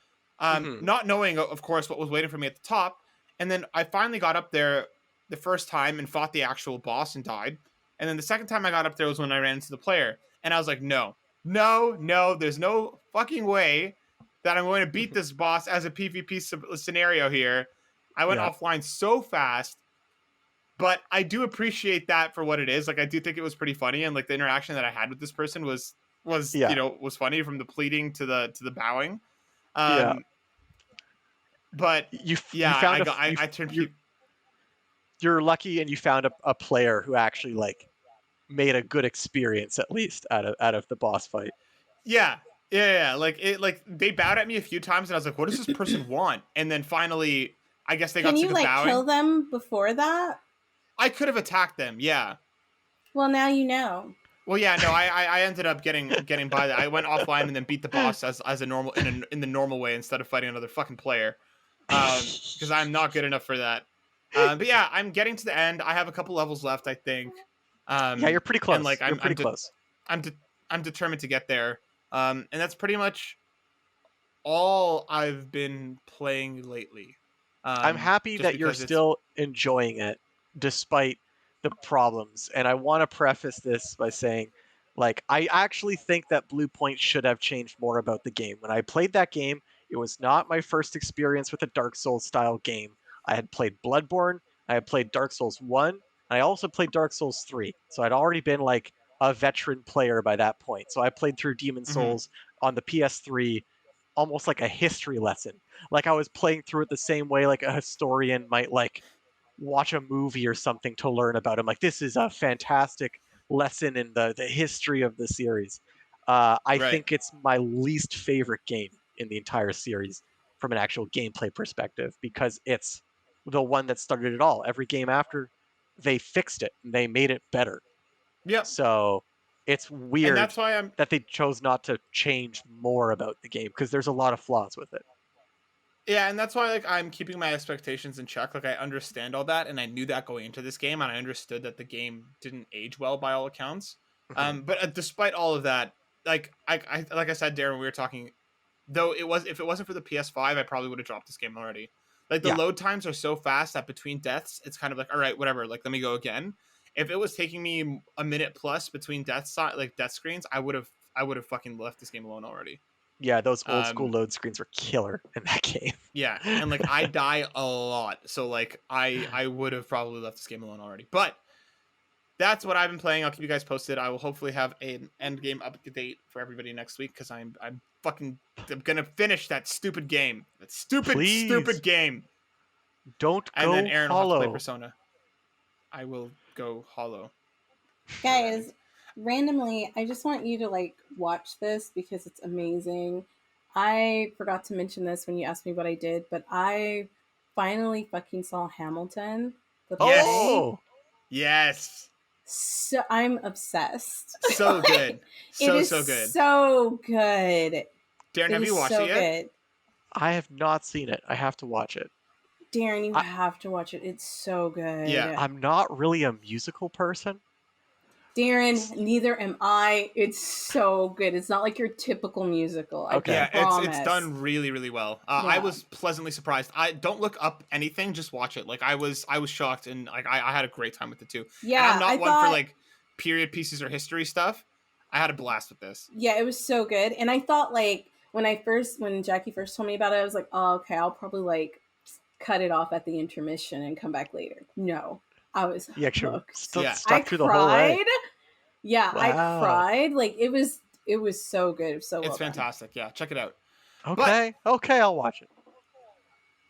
S3: Mhm.
S1: Not knowing, of course, what was waiting for me at the top. And then I finally got up there the first time and fought the actual boss and died. And then the second time I got up there was when I ran into the player. And I was like, no, there's no fucking way that I'm going to beat this boss as a PvP scenario here. I went
S3: Yeah.
S1: offline so fast. But I do appreciate that for what it is. Like, I do think it was pretty funny. And like the interaction that I had with this person was
S3: Yeah.
S1: was funny, from the pleading to the bowing.
S3: Yeah.
S1: But
S3: You
S1: yeah,
S3: found
S1: I turned
S3: you're lucky, and you found a player who actually like made a good experience, at least out of the boss fight.
S1: yeah. Like they bowed at me a few times, and I was like, what does this person want? And then finally, I guess they
S2: Can
S1: got sick
S2: you
S1: of
S2: like
S1: bowing.
S2: kill them before that?
S1: I could have attacked them, yeah.
S2: Well, now you know.
S1: Well, yeah, no, I ended up getting by that. I went offline and then beat the boss as a normal in the normal way instead of fighting another fucking player, because I'm not good enough for that. But yeah, I'm getting to the end. I have a couple levels left, I think.
S3: Yeah, you're pretty
S1: And
S3: close.
S1: like
S3: You're pretty close.
S1: I'm determined to get there. And that's pretty much all I've been playing lately.
S3: I'm happy
S1: Just
S3: that you're
S1: because it's
S3: still enjoying it despite the problems. And I want to preface this by saying, like, I actually think that Blue Point should have changed more about the game. When I played that game, it was not my first experience with a Dark Souls style game. I had played Bloodborne, I had played Dark Souls 1, and I also played Dark Souls 3. So I'd already been like a veteran player by that point. So I played through Demon
S1: Mhm.
S3: Souls on the PS3 almost like a history lesson. Like I was playing through it the same way like a historian might like watch a movie or something to learn about him. Like this is a fantastic lesson in the history of the series. I
S1: Right.
S3: think it's my least favorite game in the entire series from an actual gameplay perspective because it's the one that started it all. Every game after, they fixed it and they made it better.
S1: Yep.
S3: So it's
S1: And
S3: weird
S1: that's why I'm
S3: that they chose not to change more about the game because there's a lot of flaws with it.
S1: Yeah, and that's why like I'm keeping my expectations in check. Like I understand all that, and I knew that going into this game, and I understood that the game didn't age well by all accounts.
S3: Mhm.
S1: But despite all of that, I like I said, Darren, we were talking. Though if it wasn't for the PS5, I probably would have dropped this game already. Like the
S3: Yeah,
S1: load times are so fast that between deaths, it's kind of like all right, whatever. Like let me go again. If it was taking me a minute plus between death screens, I would have fucking left this game alone already.
S3: yeah, those old school
S1: Um,
S3: load screens were killer in that game.
S1: Yeah, and like I die a lot, so like I would have probably left this game alone already. But that's what I've been playing. I'll keep you guys posted. I will hopefully have an end game update for everybody next week because I'm gonna finish that stupid game. That
S3: Please
S1: stupid game.
S3: don't
S1: And then
S3: go
S1: Aaron will have to play
S3: hollow.
S1: Persona. I will go hollow.
S2: Guys, randomly, I just want you to like watch this because it's amazing. I forgot to mention this when you asked me what I did, but I finally fucking saw Hamilton, the
S1: Yes.
S2: play.
S3: Oh,
S1: Yes.
S2: So I'm obsessed.
S1: So
S2: Like,
S1: good.
S2: it is
S1: So good.
S2: so good.
S1: Darren,
S2: It
S1: have
S2: is
S1: you watched
S2: so
S1: it yet?
S2: good.
S3: I have not seen it. I have to watch it.
S2: Darren, you
S3: I-
S2: have to watch it. It's so good.
S1: Yeah.
S3: I'm not really a musical person.
S2: Darren, neither am I. It's so good. It's not like your typical musical. I
S3: Okay.
S1: Yeah,
S2: promise.
S1: it's done really well. I
S2: Yeah.
S1: was pleasantly surprised. I don't look up anything, just watch it. Like I was shocked, and like I had a great time with it too.
S2: Yeah,
S1: And I'm not
S2: I
S1: one for
S2: thought-
S1: like period pieces or history stuff. I had a blast with this.
S2: Yeah, it was so good. And I thought like when Jackie first told me about it, I was like, oh, okay, I'll probably like cut it off at the intermission and come back later. No, I was
S3: You actually
S2: hooked.
S1: Yeah.
S3: stuck
S2: I
S3: through the whole way.
S2: cried. Yeah, I
S3: Wow.
S2: cried. Like it was so good. It was so well
S1: It's
S2: done.
S1: fantastic. Yeah, check it out.
S3: Okay, I'll watch it.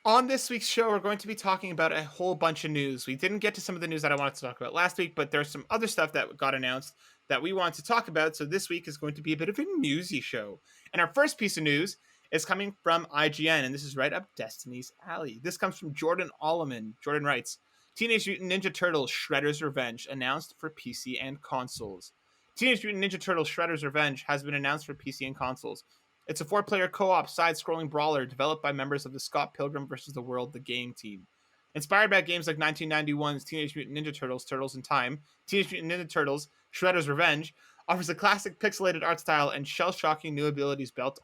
S1: On this week's show, we're going to be talking about a whole bunch of news. We didn't get to some of the news that I wanted to talk about last week, but there's some other stuff that got announced that we want to talk about. So this week is going to be a bit of a newsy show. And our first piece of news is coming from IGN, and this is right up Destiny's alley. This comes from Jordan Alleman. Jordan writes, Teenage Mutant Ninja Turtles Shredder's Revenge announced for PC and consoles. Teenage Mutant Ninja Turtles Shredder's Revenge has been announced for PC and consoles. It's a 4-player co-op side-scrolling brawler developed by members of the Scott Pilgrim vs. the World the Game team. Inspired by games like 1991's Teenage Mutant Ninja Turtles Turtles in Time, Teenage Mutant Ninja Turtles Shredder's Revenge offers a classic pixelated art style and shell-shocking new abilities built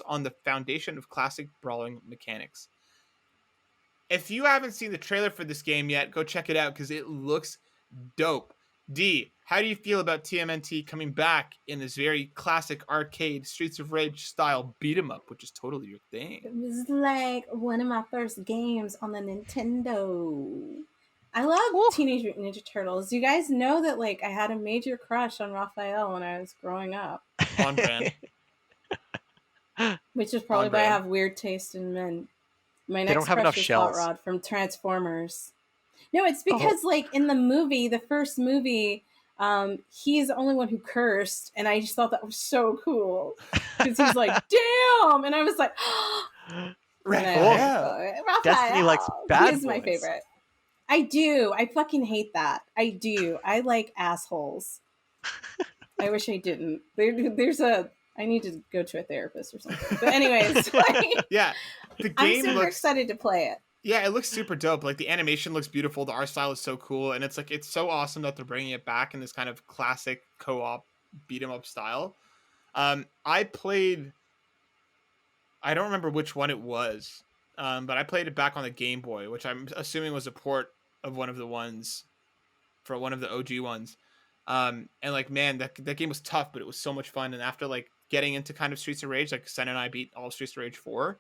S1: on the foundation of classic brawling mechanics. If you haven't seen the trailer for this game yet, go check it out because it looks dope. D, how do you feel about TMNT coming back in this very classic arcade Streets of Rage style beat 'em up, which is totally your thing?
S2: It was like one of my first games on the Nintendo. I love Teenage Mutant Ninja Turtles. You guys know that like I had a major crush on Raphael when I was growing up.
S1: On brand.
S2: Which is probably why I have weird taste in men. My
S3: They
S2: next
S3: don't have
S2: crush
S3: enough
S2: is
S3: shells.
S2: Hot Rod from Transformers. No, it's because like in the movie, the first movie, he's the only one who cursed, and I just thought that was so cool because he's like, "Damn!" and I was like,
S1: Raphael.
S3: Destiny likes bad
S2: He's my
S3: boys.
S2: favorite. I do. I fucking hate that. I do. I like assholes. I wish I didn't. I need to go to a therapist or something. But anyways, like,
S1: Yeah, the
S2: I'm
S1: game
S2: super
S1: looks
S2: excited to play it.
S1: Yeah, it looks super dope. Like the animation looks beautiful. The art style is so cool, and it's like it's so awesome that they're bringing it back in this kind of classic co-op beat 'em up style. I played. I don't remember which one it was, but I played it back on the Game Boy, which I'm assuming was a port of one of the ones for one of the OG ones. And like, man, that game was tough, but it was so much fun. And after like getting into kind of Streets of Rage, like Sen and I beat all of Streets of Rage 4.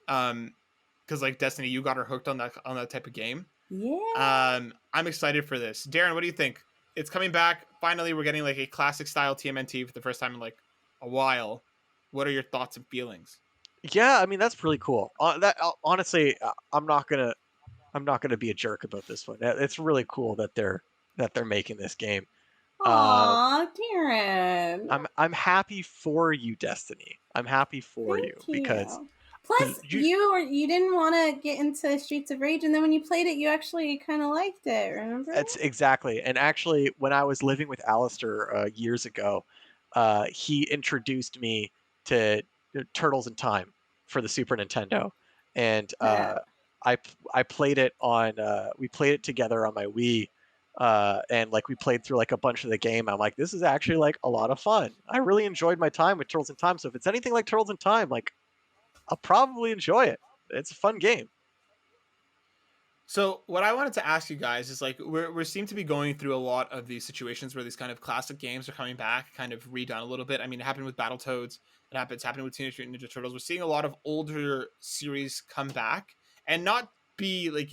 S1: Because like Destiny, you got her hooked on that type of game.
S2: Yeah.
S1: I'm excited for this. Darren, what do you think? It's coming back. Finally, we're getting like a classic style TMNT for the first time in like a while. What are your thoughts and feelings?
S3: Yeah, I mean that's really cool. Honestly, I'm not gonna be a jerk about this one. It's really cool that they're making this game.
S2: Aw, Darren.
S3: I'm happy for you, Destiny. I'm happy for
S2: Thank you.
S3: because
S2: Plus, you didn't want to get into Streets of Rage, and then when you played it, you actually kind of liked it. Remember?
S3: It's exactly. And actually, when I was living with Alistair years ago, he introduced me to Turtles in Time for the Super Nintendo, and I played it on. We played it together on my Wii, and like we played through like a bunch of the game. I'm like, this is actually like a lot of fun. I really enjoyed my time with Turtles in Time. So if it's anything like Turtles in Time, like I'll probably enjoy it. It's a fun game.
S1: So what I wanted to ask you guys is like we seem to be going through a lot of these situations where these kind of classic games are coming back, kind of redone a little bit. I mean, it happened with Battletoads. It's happening with Teenage Mutant Ninja Turtles. We're seeing a lot of older series come back and not be like,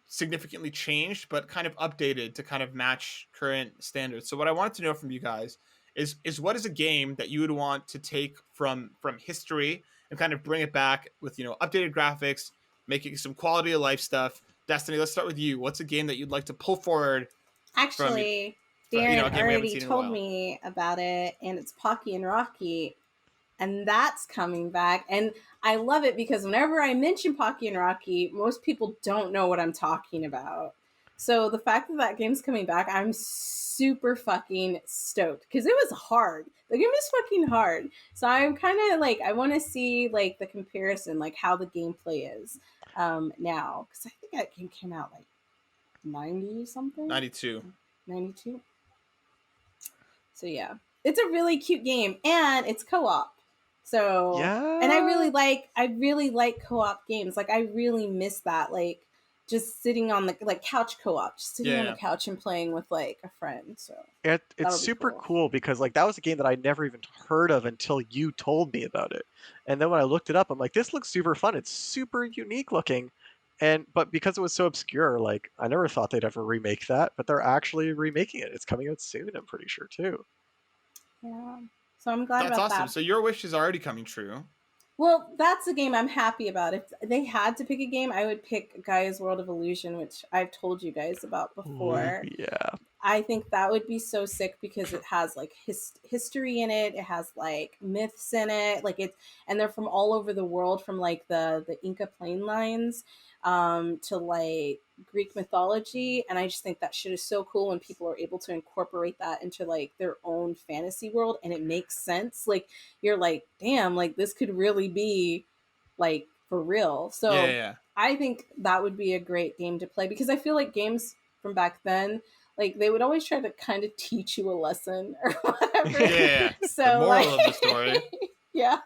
S1: significantly changed, but kind of updated to kind of match current standards. So what I wanted to know from you guys is what is a game that you would want to take from history and kind of bring it back with, updated graphics, making some quality of life stuff. Destiny, let's start with you. What's a game that you'd like to pull forward?
S2: Actually, Darren already told me about it, and it's Pocky and Rocky, and that's coming back. And I love it because whenever I mention Pocky and Rocky, most people don't know what I'm talking about. So the fact that that game's coming back, I'm super fucking stoked because it was hard. The game was fucking hard. So I'm kind of like, I want to see like the comparison, like how the gameplay is now. Because I think that game came out like 90 something?
S1: 92.
S2: 92? So yeah. It's a really cute game and it's co-op. So
S3: yeah.
S2: And I really like co-op games. Like I really miss that. Like just sitting on the like couch co-op, just sitting on the couch and playing with like a friend. So
S3: it's super cool because like that was a game that I never even heard of until you told me about it. And then when I looked it up, I'm like, this looks super fun. It's super unique looking. But because it was so obscure, like I never thought they'd ever remake that, but they're actually remaking it. It's coming out soon, I'm pretty sure too.
S2: Yeah. So I'm glad
S1: That's
S2: about
S1: awesome.
S2: that.
S1: So your wish is already coming true.
S2: Well, that's a game I'm happy about. If they had to pick a game, I would pick Gaia's World of Illusion, which I've told you guys about before.
S3: Ooh, yeah.
S2: I think that would be so sick because it has like history in it. It has like myths in it. Like it's and they're from all over the world, from like the Inca plain lines to like Greek mythology. And I just think that shit is so cool when people are able to incorporate that into like their own fantasy world, and it makes sense. Like you're like, damn, like this could really be like for real.
S1: Yeah,
S2: So
S1: yeah,
S2: I think that would be a great game to play because I feel like games from back then, like they would always try to kind of teach you a lesson or
S1: yeah,
S2: whatever.
S1: yeah. The
S2: So like
S1: moral of the story.
S2: yeah.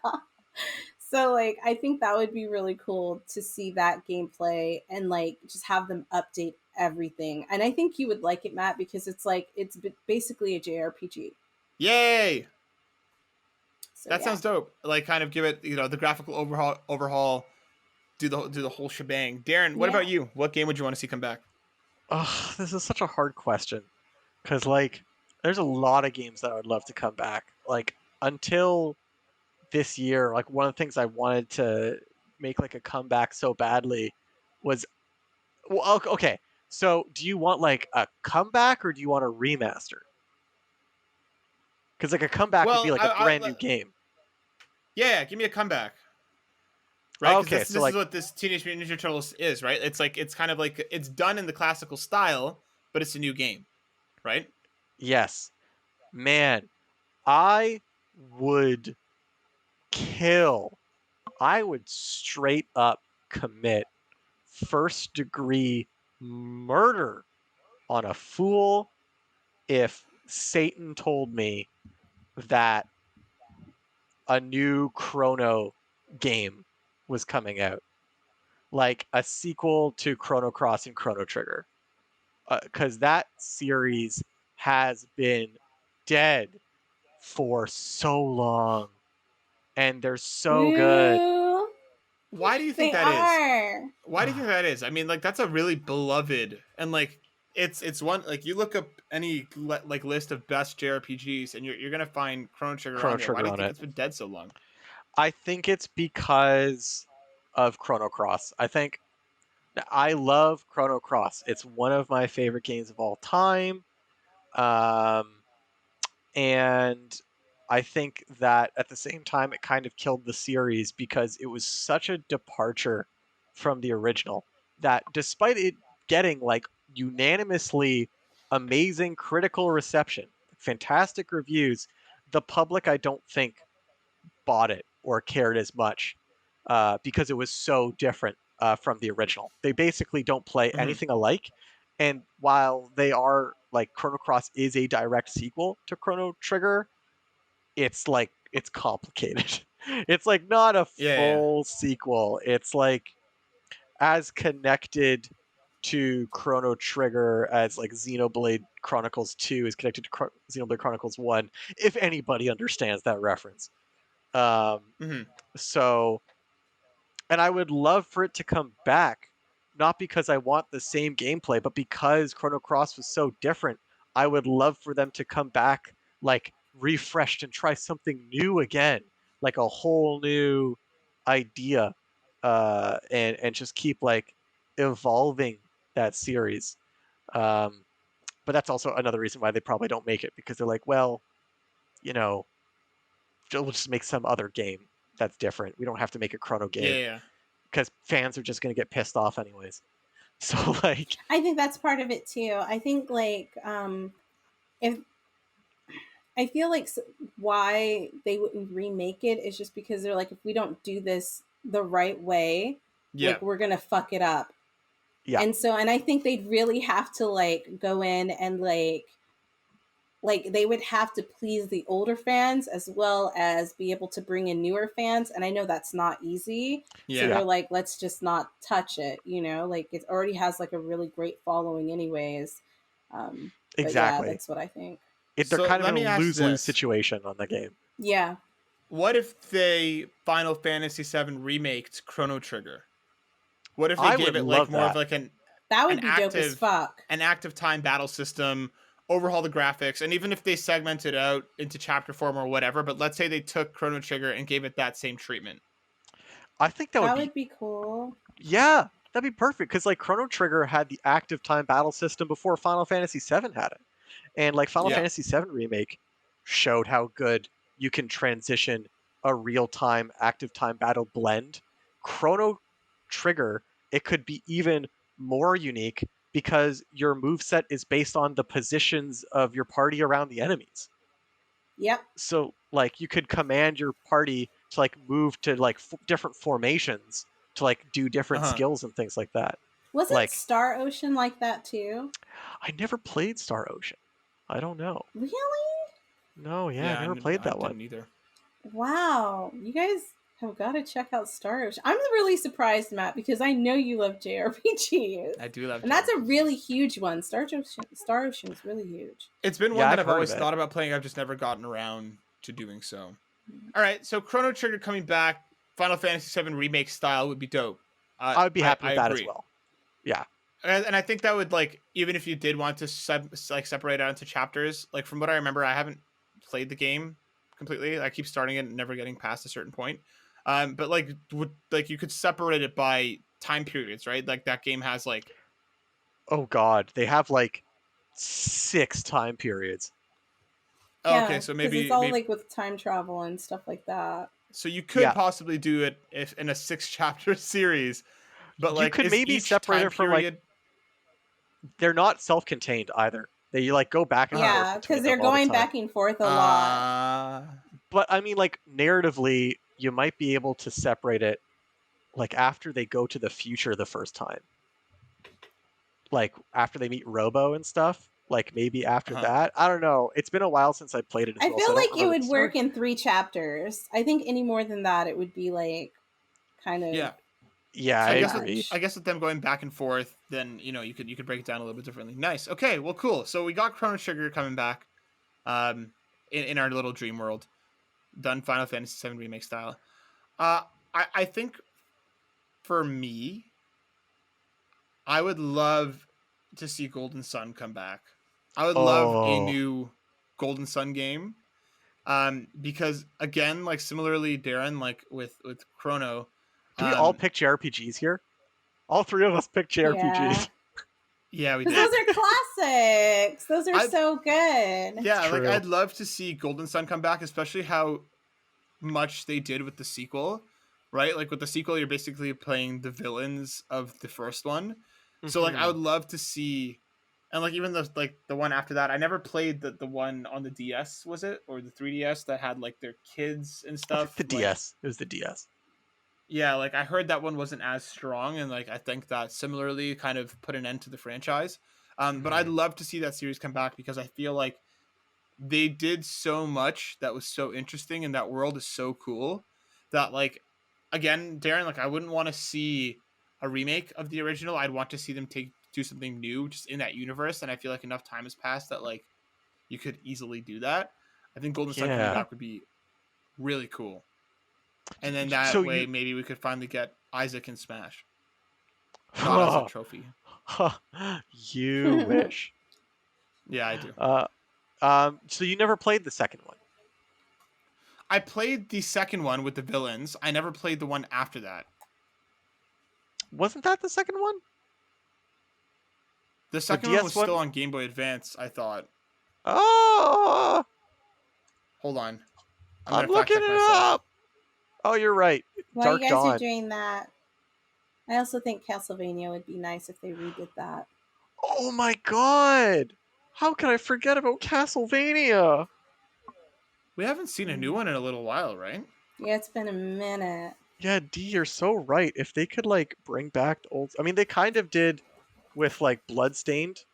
S2: So like I think that would be really cool to see that gameplay and like just have them update everything. And I think you would like it, Matt, because it's like it's basically a JRPG.
S1: Yay!
S2: So
S1: That
S2: yeah.
S1: sounds dope. Like, kind of give it, the graphical overhaul, do the whole shebang. Darren, what
S2: Yeah.
S1: about you? What game would you want to see come back?
S3: Ugh, this is such a hard question because like there's a lot of games that I would love to come back. Like until this year, like one of the things I wanted to make like a comeback so badly was well, okay. So do you want like a comeback or do you want a remaster? Because like a comeback would be
S1: Well,
S3: like a brand new game.
S1: yeah, give me a comeback. Right, because
S3: Okay,
S1: this
S3: so
S1: this is
S3: like
S1: what this Teenage Mutant Ninja Turtles is, right? It's like it's kind of like it's done in the classical style, but it's a new game, right?
S3: yes, man, I would kill. I would straight up commit first degree murder on a fool if Satan told me that a new Chrono game was coming out, like a sequel to Chrono Cross and Chrono Trigger, because that series has been dead for so long, and they're so good.
S2: Woo!
S1: Why do you think
S2: They
S1: that is?
S2: are.
S1: Why do you think that is? I mean, like that's a really beloved and like it's one like you look up any like list of best JRPGs and you're gonna find Chrono Trigger
S3: Chrono
S1: on there. Why
S3: Trigger
S1: do you
S3: on
S1: think
S3: it.
S1: it's been dead so long?
S3: I think it's because of Chrono Cross. I love Chrono Cross. It's one of my favorite games of all time. Um, and I think that at the same time, it kind of killed the series because it was such a departure from the original that despite it getting like unanimously amazing critical reception, fantastic reviews, the public, I don't think, bought it or cared as much because it was so different from the original. They basically don't play
S1: Mm-hmm.
S3: anything alike. And while they are like Chrono Cross is a direct sequel to Chrono Trigger, it's like it's complicated. It's like not a
S1: Yeah, yeah.
S3: full sequel. It's like as connected to Chrono Trigger as like Xenoblade Chronicles 2 is connected to Xenoblade Chronicles 1, if anybody understands that reference. Um,
S1: Mm-hmm.
S3: so, and I would love for it to come back, not because I want the same gameplay, but because Chrono Cross was so different. I would love for them to come back like refreshed and try something new again, like a whole new idea, and just keep like evolving that series. Um, but that's also another reason why they probably don't make it because they're like, well, you know, we'll just make some other game that's different. We don't have to make a Chrono
S1: Yeah,
S3: game
S1: yeah.
S3: because fans are just going to get pissed off anyways. So like,
S2: I think that's part of it too. I think like if I feel like why they wouldn't remake it is just because they're like, if we don't do this the right way,
S1: Yeah.
S2: like we're gonna fuck it up.
S3: yeah,
S2: And so, and I think they'd really have to like go in and like they would have to please the older fans as well as be able to bring in newer fans. And I know that's not easy. So
S1: Yeah.
S3: yeah,
S2: they're like, let's just not touch it, you know, like it already has like a really great following anyways. But yeah,
S3: exactly.
S2: that's what I think.
S3: They're
S1: So
S3: kind of
S1: let
S3: in a
S1: me ask
S3: lose-lose
S1: this.
S3: situation on the game.
S2: Yeah.
S1: What if they Final Fantasy VII remaked Chrono Trigger? What if they
S3: I
S1: gave
S3: would
S1: it like
S3: love
S1: more of
S3: that.
S1: like
S2: That
S1: an
S2: would be dope as fuck.
S1: active time battle system, overhaul the graphics, and even if they segmented out into chapter form or whatever, but let's say they took Chrono Trigger and gave it that same treatment.
S3: I think that would
S2: That
S3: be
S2: would be cool.
S3: yeah, that'd be perfect because like Chrono Trigger had the active time battle system before Final Fantasy VII had it. And like Final
S1: Yeah.
S3: Fantasy VII Remake showed how good you can transition a real-time active time battle blend. Chrono Trigger, it could be even more unique because your moveset is based on the positions of your party around the enemies.
S2: Yep.
S3: So like you could command your party to like move to like different formations to like do different
S1: Uh-huh.
S3: skills and things like that.
S2: Wasn't
S3: Like
S2: Star Ocean like that too?
S3: I never played Star Ocean. I don't know.
S2: Really?
S3: No, yeah, I never played that one.
S1: Didn't either.
S2: Wow. You guys have got to check out Star Ocean. I'm really surprised, Matt, because I know you love JRPGs.
S1: I do love.
S2: And that's a really huge one. Star Ocean is really huge.
S1: It's been
S3: Yeah,
S1: one that
S3: I've
S1: I've
S3: heard
S1: always
S3: of it.
S1: thought about playing. I've just never gotten around to doing so. All right, so Chrono Trigger coming back, Final Fantasy VII remake style would be dope.
S3: I would be happy with that as
S1: agree.
S3: well. Yeah.
S1: And I think that would, like, even if you did want to separate out into chapters, like from what I remember, I haven't played the game completely. I keep starting it and never getting past a certain point. But like you could separate it by time periods, right? Like that game has like,
S3: Oh god, they have like 6 time periods.
S1: oh, okay, so maybe
S2: it's all like with time travel and stuff like that.
S1: so you could
S3: Yeah.
S1: possibly do it if in a 6-chapter series, but
S3: You
S1: like
S3: could
S1: is
S3: maybe
S1: each
S3: separate
S1: time
S3: it from, like,
S1: period-
S3: They're not self-contained either. They like go back and forth.
S2: Yeah,
S3: between
S2: because they're
S3: them all the
S2: going
S3: time.
S2: back and forth a lot.
S3: But I mean, like narratively, you might be able to separate it, like after they go to the future the first time, like after they meet Robo and stuff. Like maybe after
S1: Uh-huh.
S3: that, I don't know. It's been a while since I played it. As
S2: I
S3: well,
S2: feel
S3: so
S2: like
S3: don't
S2: it
S3: remember
S2: would
S3: the story.
S2: work in 3 chapters. I think any more than that, it would be like kind of.
S1: Yeah.
S3: Yeah,
S1: So
S3: I
S2: guess
S3: agree.
S1: I guess with them going back and forth, then you could break it down a little bit differently. Nice. Okay. Well, cool. So we got Chrono Trigger coming back, in our little dream world, done Final Fantasy VII remake style. I think for me, I would love to see Golden Sun come back. I would love a
S3: Oh.
S1: new Golden Sun game, because again, like similarly, Darren, like with Chrono.
S3: Do we all pick JRPGs here? All 3 of us pick JRPGs.
S1: Yeah, we
S2: Because
S1: did.
S2: those are classics. Those are so good.
S1: Yeah, like
S3: True.
S1: I'd love to see Golden Sun come back, especially how much they did with the sequel, right? Like with the sequel, you're basically playing the villains of the first one. So like I
S3: Mhm.
S1: would love to see, and like even the one after that. I never played the one on the DS, was it, or the 3DS that had like their kids and
S3: I
S1: stuff.
S3: think the
S1: like,
S3: DS. It was the DS.
S1: Yeah, like I heard that one wasn't as strong, and like I think that similarly kind of put an end to the franchise. But I'd love to see that series come back because I feel like they did so much that was so interesting, and that world is so cool that, like, again, Darren, like I wouldn't want to see a remake of the original. I'd want to see them do something new just in that universe, and I feel like enough time has passed that like you could easily do that. I think Golden Sun coming
S3: Yeah.
S1: back would be really cool. And then that
S3: So
S1: way,
S3: you-
S1: maybe we could finally get Isaac in Smash. Not as a
S3: Oh,
S1: trophy.
S3: you wish.
S1: Yeah, I do.
S3: So you never played the second one?
S1: I played the second one with the villains. I never played the one after that.
S3: Wasn't that the second one?
S1: The second one was
S3: DS one?
S1: still on Game Boy Advance, I thought.
S3: Oh,
S1: Hold on.
S3: I'm
S1: gonna fact
S3: looking
S1: check
S3: it
S1: myself.
S3: up. Oh, you're right.
S2: While
S3: Dark
S2: you guys
S3: Dawn.
S2: are doing that, I also think Castlevania would be nice if they redid that.
S3: Oh my god! How could I forget about Castlevania?
S1: We haven't seen a new one in a little while, right?
S2: Yeah, it's been a minute.
S3: Yeah, D, you're so right. If they could like bring back the old, I mean, they kind of did with like Bloodstained,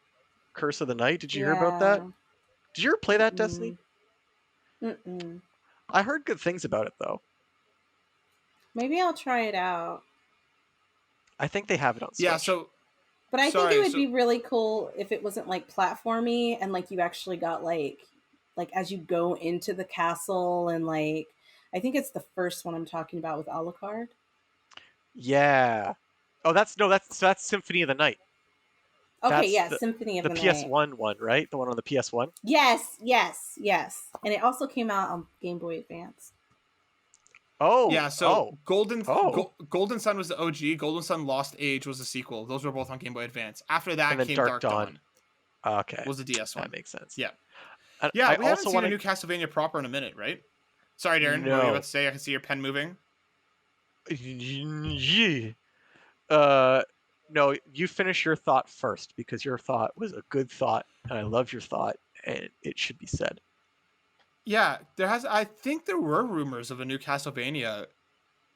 S3: Curse of the Night. Did you hear about that? Did you ever play that, Destiny?
S2: Mm-mm.
S3: I heard good things about it though.
S2: Maybe I'll try it out.
S3: I think they have it on Switch.
S1: Yeah, so
S2: But I
S1: Sorry,
S2: think it would
S1: so-
S2: be really cool if it wasn't like platformy and like you actually got like as you go into the castle and like I think it's the first one I'm talking about with Alucard.
S3: Yeah. Oh, that's Symphony of the Night.
S2: Okay,
S3: That's
S2: yeah,
S3: the-
S2: Symphony of
S3: The
S2: the Night.
S3: PS1 one, right? The one on the PS1.
S2: Yes. And it also came out on Game Boy Advance.
S3: Oh.
S1: yeah, so Golden
S3: Oh.
S1: Golden Sun was the OG. Golden Sun Lost Age was the sequel. Those were both on Game Boy Advance. After that
S3: And then
S1: came
S3: Dark
S1: Dark
S3: Dawn.
S1: Dawn.
S3: Okay,
S1: Was the DS one.
S3: that makes sense.
S1: Yeah.
S3: And
S1: Yeah,
S3: I
S1: we haven't
S3: also
S1: seen
S3: want
S1: a
S3: to
S1: new Castlevania proper in a minute, right? Sorry, Darren. What were you
S3: no.
S1: about to say? I can see your pen moving.
S3: Uh, no, you finish your thought first because your thought was a good thought, and I love your thought, and it should be said.
S1: Yeah, there has. I think there were rumors of a new Castlevania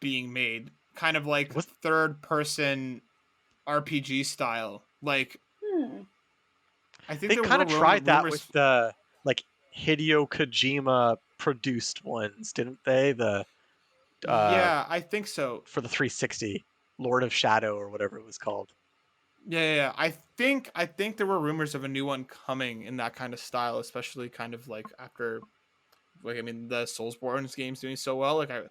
S1: being made, kind of like
S3: Was
S1: third-person RPG style. Like,
S2: Hmm.
S1: I think
S3: they
S1: there
S3: kind
S1: were
S3: of tried that with
S1: rumors.
S3: the like Hideo Kojima produced ones, didn't they? The uh
S1: Yeah, I think so.
S3: for the 360, Lord of Shadow or whatever it was called.
S1: Yeah. I think there were rumors of a new one coming in that kind of style, especially kind of like after, like, I mean, the Soulsborne game's doing so well. Like, I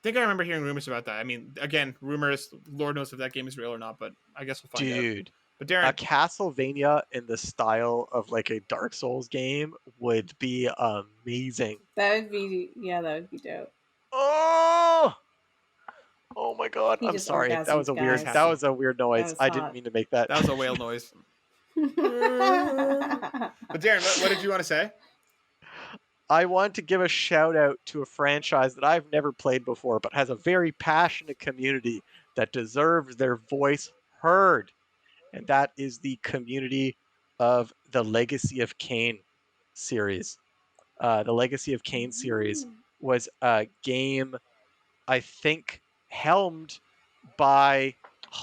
S1: think I remember hearing rumors about that. I mean, again, rumors. Lord knows if that game is real or not, but I guess we'll find out.
S3: Dude,
S1: But
S3: a
S1: Darren,
S3: Castlevania in the style of like a Dark Souls game would be amazing.
S2: That would be dope.
S3: Oh, oh my god.
S2: He
S3: I'm
S2: just
S3: sorry. That was
S2: orgasmed,
S3: a weird
S2: guys.
S1: had
S3: that
S1: to.
S3: was a weird
S2: That
S3: noise.
S2: was
S3: I didn't
S2: hot.
S3: mean to make that.
S1: That was a whale noise. But Darren, what did you want to say?
S3: I want to give a shout out to a franchise that I've never played before, but has a very passionate community that deserves their voice heard. And that is the community of the Legacy of Kain series. The Legacy of Kain series was a game, I think, helmed by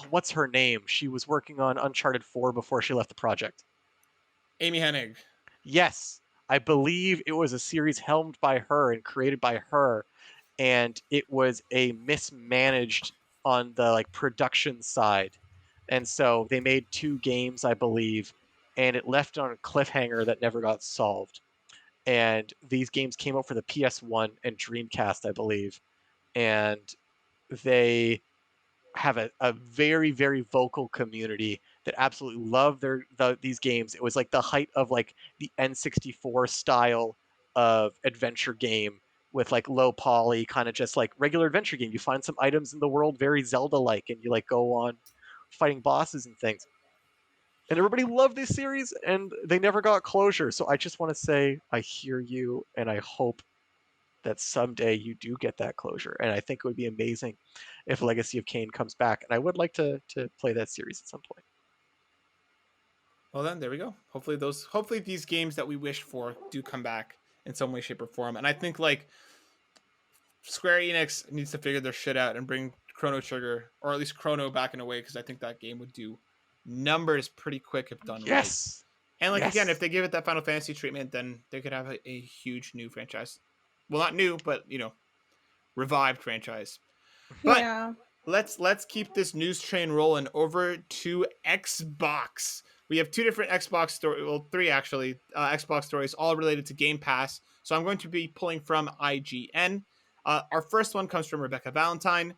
S3: what's her name? She was working on Uncharted 4 before she left the project.
S1: Amy Hennig.
S3: Yes, I believe it was a series helmed by her and created by her, and it was a mismanaged on the like production side. And so they made two games, I believe, and it left on a cliffhanger that never got solved. And these games came out for the PS1 and Dreamcast, I believe. And they have a very very vocal community that absolutely love these games. It was like the height of like the N64 style of adventure game with like low poly, kind of just like regular adventure game. You find some items in the world very Zelda like, and you like go on fighting bosses and things. And everybody loved this series, and they never got closure. So I just want to say I hear you, and I hope that someday you do get that closure. And I think it would be amazing if Legacy of Kain comes back. And I would like to play that series at some point.
S1: Well, then there we go. Hopefully these games that we wished for do come back in some way, shape, or form. And I think like Square Enix needs to figure their shit out and bring Chrono Trigger, or at least Chrono, back in a way, because I think that game would do numbers pretty quick if done right.
S3: Yes.
S1: And like
S3: Yes.
S1: again, if they give it that Final Fantasy treatment, then they could have a huge new franchise. Well, not new, but revived franchise. But
S2: Yeah.
S1: let's keep this news train rolling over to Xbox. We have two different Xbox stories, well, three actually, Xbox stories, all related to Game Pass. So I'm going to be pulling from IGN. Our first one comes from Rebecca Valentine.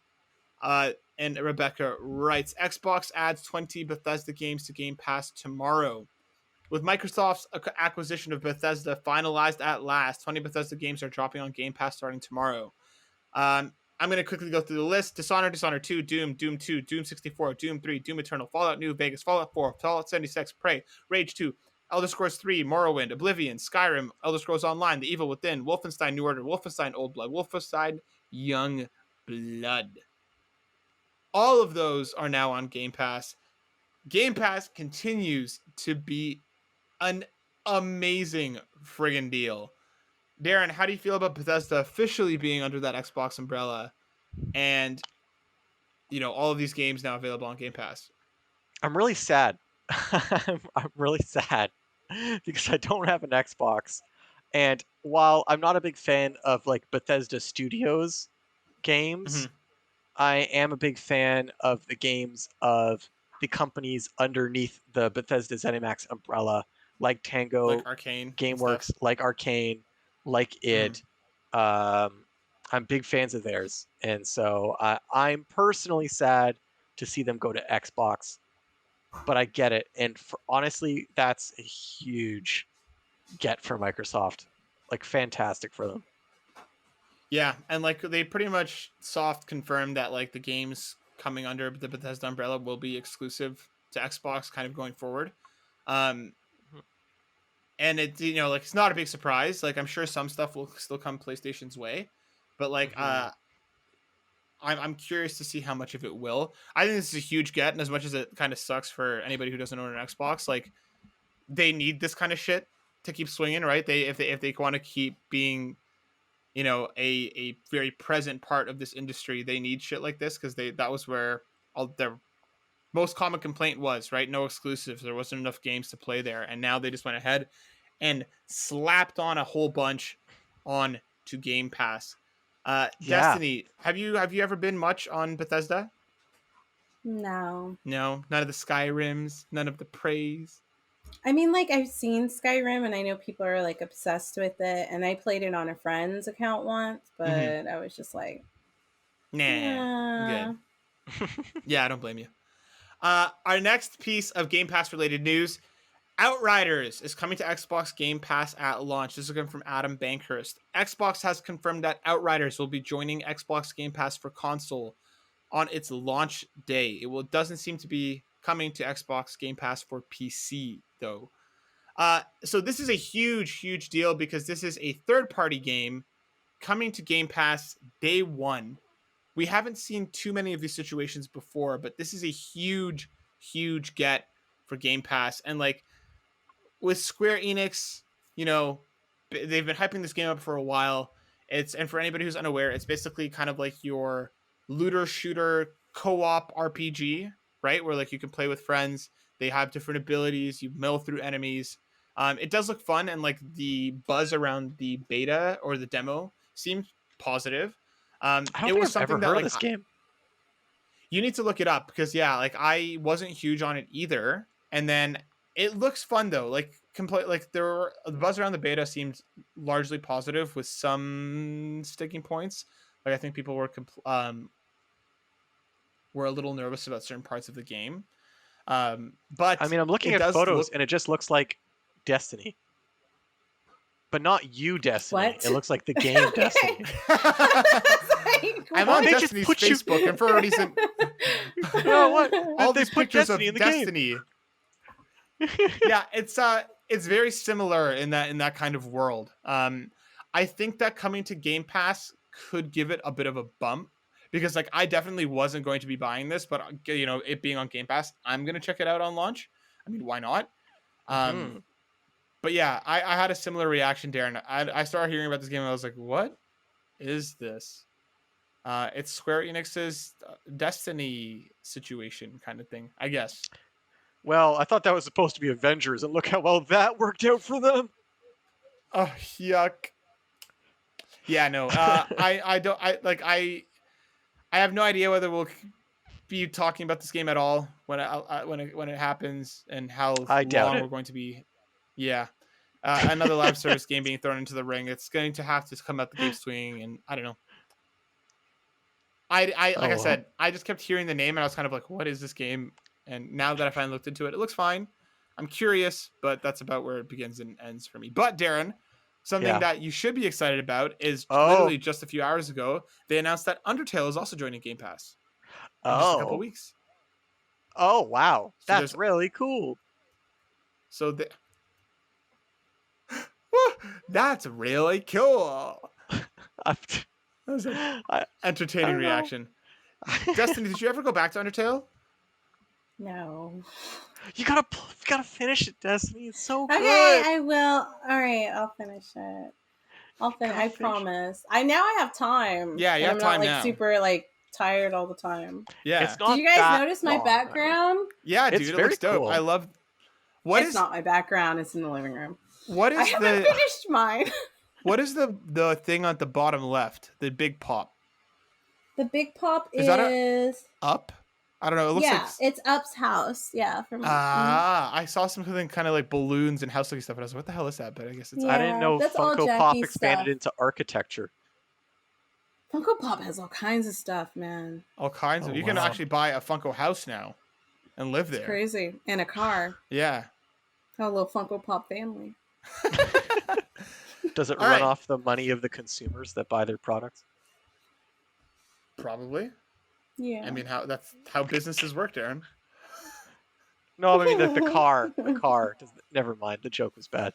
S1: And Rebecca writes, Xbox adds 20 Bethesda games to Game Pass tomorrow. With Microsoft's acquisition of Bethesda finalized at last, 20 Bethesda games are dropping on Game Pass starting tomorrow. I'm going to quickly go through the list. Dishonored 2, Doom 2, Doom 64, Doom 3, Doom Eternal, Fallout New Vegas, Fallout 4, Fallout 76, Prey, Rage 2, Elder Scrolls 3, Morrowind, Oblivion, Skyrim, Elder Scrolls Online, The Evil Within, Wolfenstein New Order, Wolfenstein Old Blood, Wolfenstein Young Blood. All of those are now on Game Pass. Game Pass continues to be an amazing friggin' deal. Darren, how do you feel about Bethesda officially being under that Xbox umbrella and all of these games now available on Game Pass?
S3: I'm really sad. I'm really sad because I don't have an Xbox. And while I'm not a big fan of like Bethesda Studios games, I am a big fan of the games of the companies underneath the Bethesda ZeniMax umbrella, like Tango,
S1: Like Arcane,
S3: GameWorks, like Arcane, like id. I'm big fans of theirs, and so I'm personally sad to see them go to Xbox, but I get it. And honestly, that's a huge get for Microsoft. Like, fantastic for them.
S1: Yeah, and like they pretty much soft confirmed that like the games coming under the Bethesda umbrella will be exclusive to Xbox kind of going forward. and it's like it's not a big surprise. Like I'm sure some stuff will still come PlayStation's way, but like I'm curious to see how much of it will. I think this is a huge get, and as much as it kind of sucks for anybody who doesn't own an Xbox, like they need this kind of shit to keep swinging, right? If they want to keep being, a very present part of this industry, they need shit like this because that was where all their most common complaint was, right? No exclusives. There wasn't enough games to play there, and now they just went ahead and slapped on a whole bunch on to Game Pass.
S3: Yeah.
S1: Destiny, have you ever been much on Bethesda?
S2: No.
S1: No, none of the Skyrims, none of the praise.
S2: I mean, like, I've seen Skyrim and I know people are like obsessed with it, and I played it on a friend's account once, but I was just like,
S1: Nah, good. Yeah, I don't blame you. Our next piece of Game Pass related news: Outriders is coming to Xbox Game Pass at launch. This is coming from Adam Bankhurst. Xbox has confirmed that Outriders will be joining Xbox Game Pass for console on its launch day. It doesn't seem to be coming to Xbox Game Pass for PC though. So this is a huge, huge deal because this is a third-party game coming to Game Pass day one. We haven't seen too many of these situations before, but this is a huge, huge get for Game Pass. And like with Square Enix, they've been hyping this game up for a while. And for anybody who's unaware, it's basically kind of like your looter shooter co-op RPG, right? Where like you can play with friends. They have different abilities. You mill through enemies. It does look fun, and like the buzz around the beta or the demo seemed positive.
S3: I don't
S1: it
S3: think
S1: was
S3: I've
S1: something
S3: ever
S1: that
S3: heard
S1: like
S3: of this game.
S1: you need to look it up because like I wasn't huge on it either. And then it looks fun though. Like the buzz around the beta seemed largely positive with some sticking points. Like I think people were a little nervous about certain parts of the game. But
S3: I mean, I'm looking
S1: it
S3: at
S1: does
S3: photos
S1: look.
S3: and it just looks like Destiny. But not you, Destiny.
S2: What?
S3: It looks like the game Destiny.
S1: I'm on
S3: They just
S1: Destiny's
S3: put you-
S1: Facebook, and for a reason,
S3: You know what?
S1: all
S3: They
S1: these
S3: put
S1: pictures
S3: Destiny
S1: of
S3: in the game.
S1: Destiny. Yeah, it's very similar in that kind of world. I think that coming to Game Pass could give it a bit of a bump because like I definitely wasn't going to be buying this, but it being on Game Pass, I'm gonna check it out on launch. I mean, why not? But yeah, I had a similar reaction, Darren. I started hearing about this game and I was like, what is this? It's Square Enix's Destiny situation kind of thing, I guess.
S3: Well, I thought that was supposed to be Avengers, and look how well that worked out for them.
S1: Oh, yuck. Yeah, no. I don't. I have no idea whether we'll be talking about this game at all when it happens, and how
S3: I doubt
S1: long
S3: it.
S1: we're going to be. Yeah. Another live service game being thrown into the ring. It's going to have to come out the gate swinging, and I don't know. I said, I just kept hearing the name, and I was kind of like, what is this game? And now that I finally looked into it, it looks fine. I'm curious, but that's about where it begins and ends for me. But Darren, something that you should be excited about is literally just a few hours ago, they announced that Undertale is also joining Game Pass in just a couple weeks.
S3: Oh, wow.
S1: So
S3: That's really cool.
S1: So that's really cool. That was an entertaining reaction. Destiny, did you ever go back to Undertale?
S2: No.
S3: You gotta finish it, Destiny. It's so good.
S2: Okay, I will. All right, I'll finish it. I promise. Now I have time.
S1: Yeah, you have time
S2: I'm not
S1: now.
S2: super tired all the time.
S1: Yeah.
S3: It's not
S2: Did you guys
S3: that
S2: notice my
S3: long.
S2: background?
S1: Yeah, dude,
S3: It's
S1: it
S3: very
S1: looks dope.
S3: cool.
S1: I love.
S2: It's not my background. It's in the living room.
S1: What is
S2: I haven't finished mine.
S1: What is the thing at the bottom left? The big pop.
S2: The big pop
S1: Is that up? I don't know. It looks like
S2: it's Up's house. Yeah.
S1: I saw something kind of like balloons and house-looking stuff, and I was like, "What the hell is that?" But I guess it's.
S2: Yeah,
S3: I didn't know
S2: that's all
S3: Funko Pop
S2: Jackie's
S3: expanded
S2: stuff.
S3: into architecture.
S2: Funko Pop has all kinds of stuff, man.
S1: All kinds of. You can actually buy a Funko house now, and live there.
S2: It's crazy. And a car.
S1: Yeah.
S2: A little Funko Pop family.
S3: Does it run off the money of the consumers that buy their products?
S1: Probably.
S2: Yeah.
S1: I mean, that's how businesses work, Darren.
S3: No, I mean the car. The car. Never mind. The joke was bad.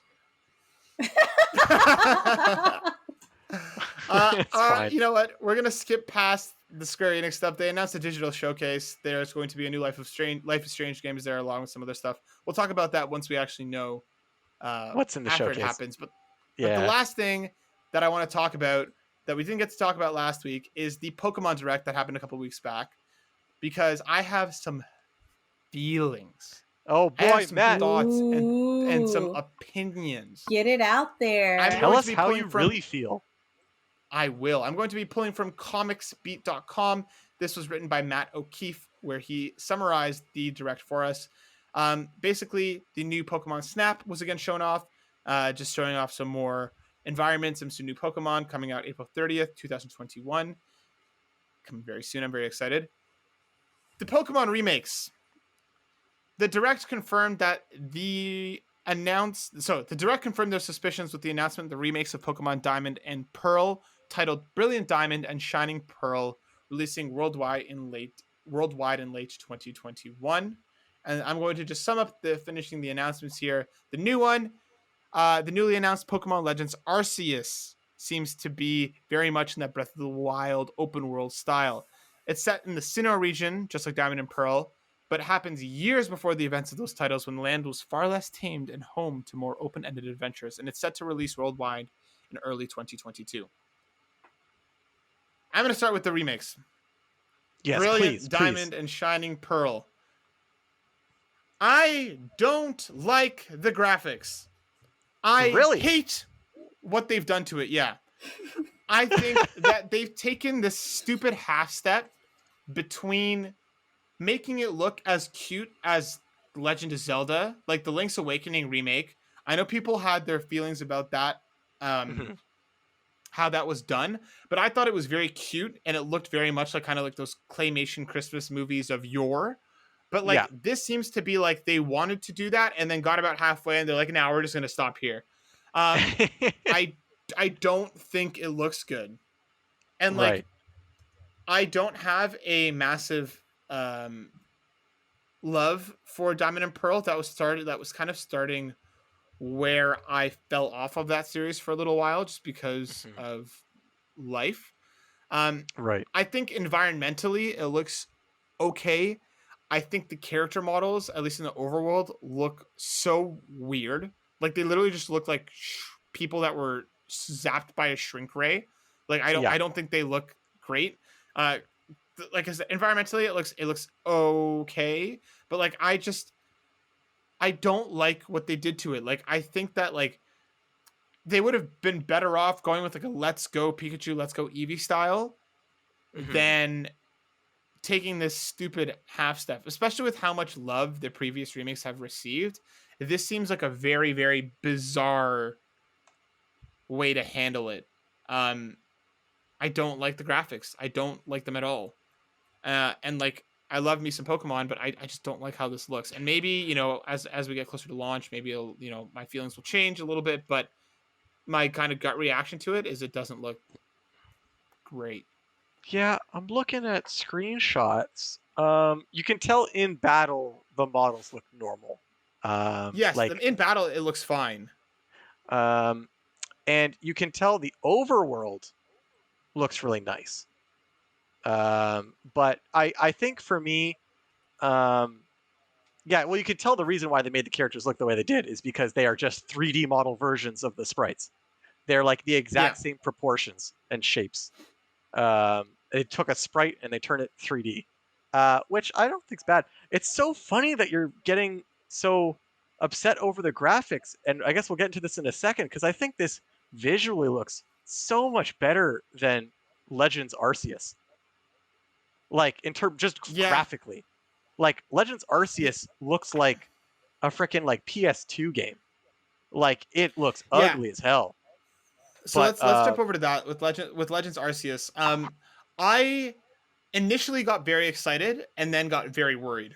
S3: It's fine.
S1: You know what? We're gonna skip past the Square Enix stuff. They announced a digital showcase. There's going to be a new Life is Strange games there, along with some other stuff. We'll talk about that once we actually know
S3: What's in the
S1: after
S3: showcase?
S1: it happens. But the
S3: Yeah.
S1: last thing that I want to talk about that we didn't get to talk about last week is the Pokemon Direct that happened a couple weeks back, because I have some feelings.
S3: Oh
S1: I have
S3: boy,
S1: some
S3: Matt.
S1: thoughts and some
S2: Ooh.
S1: opinions.
S2: Get it out there.
S1: I'm
S3: Tell
S1: going
S3: us
S1: to be
S3: how
S1: pulling
S3: you
S1: from-
S3: really feel.
S1: I will. I'm going to be pulling from comicsbeat.com. This was written by Matt O'Keefe, where he summarized the direct for us. Basically, the new Pokemon Snap was again shown off, just showing off some more environments and some new Pokemon coming out April 30th, 2021. Coming very soon. I'm very excited. The Pokemon remakes. The direct confirmed that the direct confirmed their suspicions with the announcement of the remakes of Pokemon Diamond and Pearl, titled Brilliant Diamond and Shining Pearl, releasing worldwide in late 2021. And I'm going to just sum up finishing the announcements here. The new one, the newly announced Pokemon Legends Arceus seems to be very much in that Breath of the Wild open world style. It's set in the Sinnoh region, just like Diamond and Pearl, but it happens years before the events of those titles, when the land was far less tamed and home to more open-ended adventures, and it's set to release worldwide in early 2022. I'm going to start with the remakes.
S3: Yes,
S1: Brilliant
S3: please,
S1: Diamond and Shining Pearl. I don't like the graphics. I
S3: Really?
S1: hate what they've done to it. Yeah. I think that they've taken this stupid half step between making it look as cute as Legend of Zelda, like the Link's Awakening remake. I know people had their feelings about that, how that was done, but I thought it was very cute and it looked very much like kind of like those claymation Christmas movies of yore. But like this seems to be like they wanted to do that and then got about halfway and they're like, "No, we're just gonna stop here." I don't think it looks good, and like
S3: Right.
S1: I don't have a massive love for Diamond and Pearl. That was kind of starting where I fell off of that series for a little while just because of life.
S3: Right.
S1: I think environmentally it looks okay. I think the character models, at least in the overworld, look so weird. Like they literally just look like people that were zapped by a shrink ray. Like I don't think they look great. Like I said, environmentally it looks okay, but like I don't like what they did to it. Like I think that like they would have been better off going with like a Let's Go Pikachu, Let's Go Eevee style than taking this stupid half step, especially with how much love the previous remakes have received. This seems like a very, very bizarre way to handle it. I don't like the graphics. I don't like them at all. And like, I love me some Pokemon, but I just don't like how this looks. And maybe, you know, as we get closer to launch, maybe it'll, you know, my feelings will change a little bit, but my kind of gut reaction to it is it doesn't look great.
S3: Yeah, I'm looking at screenshots. You can tell in battle the models look normal.
S1: Yes,
S3: like
S1: in battle it looks fine.
S3: and you can tell the overworld looks really nice. But I think for me, yeah, well, you can tell the reason why they made the characters look the way they did is because they are just 3D model versions of the sprites. They're like the exact same proportions and shapes. They took a sprite and they turned it 3D, which I don't think's bad. It's so funny that you're getting so upset over the graphics, and I guess we'll get into this in a second because I think this visually looks so much better than Legends Arceus. Like in terms just graphically, like Legends Arceus looks like a freaking like PS2 game. Like it looks ugly as hell.
S1: So let's jump over to that with Legends Arceus. I initially got very excited and then got very worried.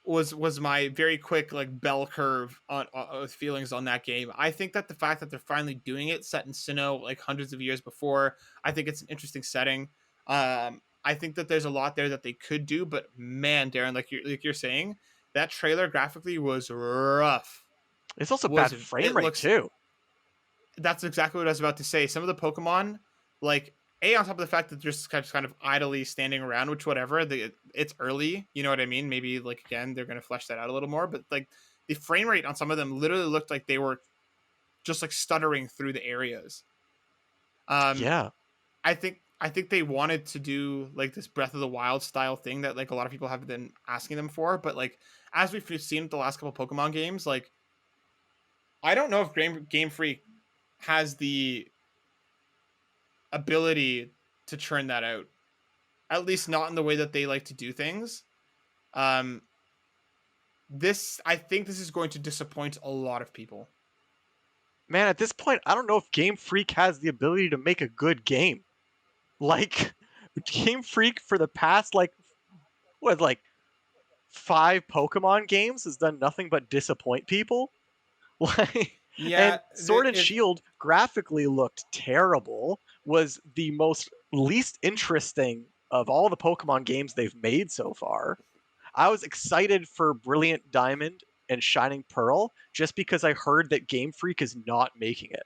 S1: Was my very quick like bell curve on feelings on that game. I think that the fact that they're finally doing it, set in Sinnoh like hundreds of years before, I think it's an interesting setting. I think that there's a lot there that they could do, but man, Darren, like you're saying, that trailer graphically was rough.
S3: It's also
S1: was
S3: bad frame
S1: it
S3: rate
S1: looks
S3: too.
S1: That's exactly what I was about to say. Some of the Pokemon, like on top of the fact that they're just kind of idly standing around, which whatever, it's early, you know what I mean? Maybe like again they're gonna flesh that out a little more, but like the frame rate on some of them literally looked like they were just like stuttering through the areas.
S3: Yeah.
S1: I think they wanted to do like this Breath of the Wild style thing that like a lot of people have been asking them for, but like as we've seen with the last couple Pokemon games, like I don't know if Game Freak has the ability to churn that out. At least not in the way that they like to do things. Um, I think this is going to disappoint a lot of people.
S3: Man, at this point, I don't know if Game Freak has the ability to make a good game. Like, Game Freak for the past, like, 5 Pokemon games has done nothing but disappoint people. Like,
S1: Yeah,
S3: and Sword and Shield graphically looked terrible, was the most least interesting of all the Pokemon games they've made so far. I was excited for Brilliant Diamond and Shining Pearl just because I heard that Game Freak is not making it.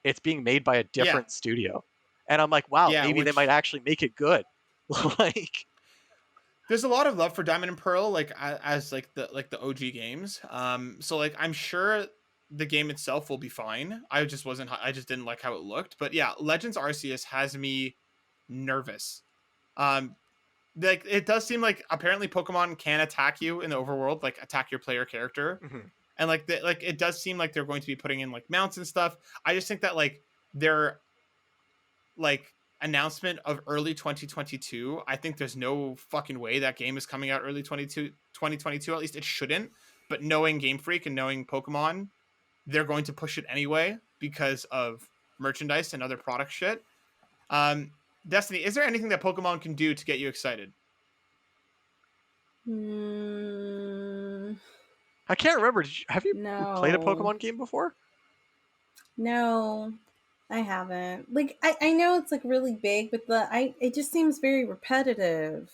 S3: It's being made by a
S1: yeah,
S3: different studio. And I'm like, wow,
S1: yeah.
S3: maybe they might
S1: Which
S3: actually make it good. Like,
S1: there's a lot of love for Diamond and Pearl, like as like the OG games. So like I'm sure the game itself will be fine. I just didn't like how it looked. But yeah, Legends Arceus has me nervous. Um, like it does seem like apparently Pokemon can attack you in the overworld, like attack your player character,
S3: mhm.
S1: and like it does seem like they're going to be putting in like mounts and stuff. I just think that like their like announcement of early 2022, I think there's no fucking way that game is coming out early 2022. At least it shouldn't. But knowing Game Freak and knowing Pokemon, they're going to push it anyway because of merchandise and other product shit. Um, Destiny, is there anything that Pokemon can do to get you excited?
S2: Mm,
S3: I can't remember. Have you played a
S2: no.
S3: Pokemon game before?
S2: No, I haven't. Like I know it's like really big, but it just seems very repetitive.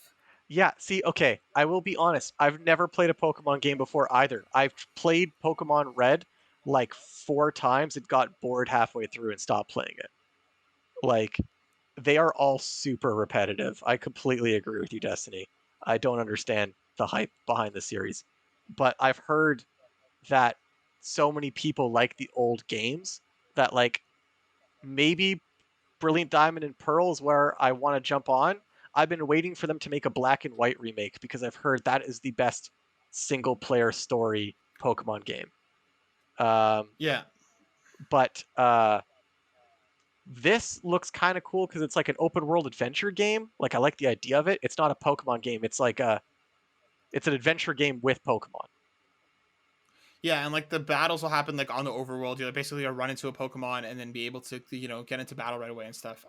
S3: Yeah, see, okay, I will be honest. I've never played a Pokemon game before either. I've played Pokemon Red like 4 times and got bored halfway through and stopped playing it. Like, they are all super repetitive. I completely agree with you, Destiny. I don't understand the hype behind the series. But I've heard that so many people like the old games that, like, maybe Brilliant Diamond and Pearl is where I want to jump on. I've been waiting for them to make a black and white remake because I've heard that is the best single player story Pokemon game.
S1: Yeah.
S3: But this looks kind of cool because it's like an open world adventure game. Like, I like the idea of it. It's not a Pokemon game. It's like it's an adventure game with Pokemon.
S1: Yeah, and like the battles will happen like on the overworld. You'll basically run into a Pokemon and then be able to, get into battle right away and stuff.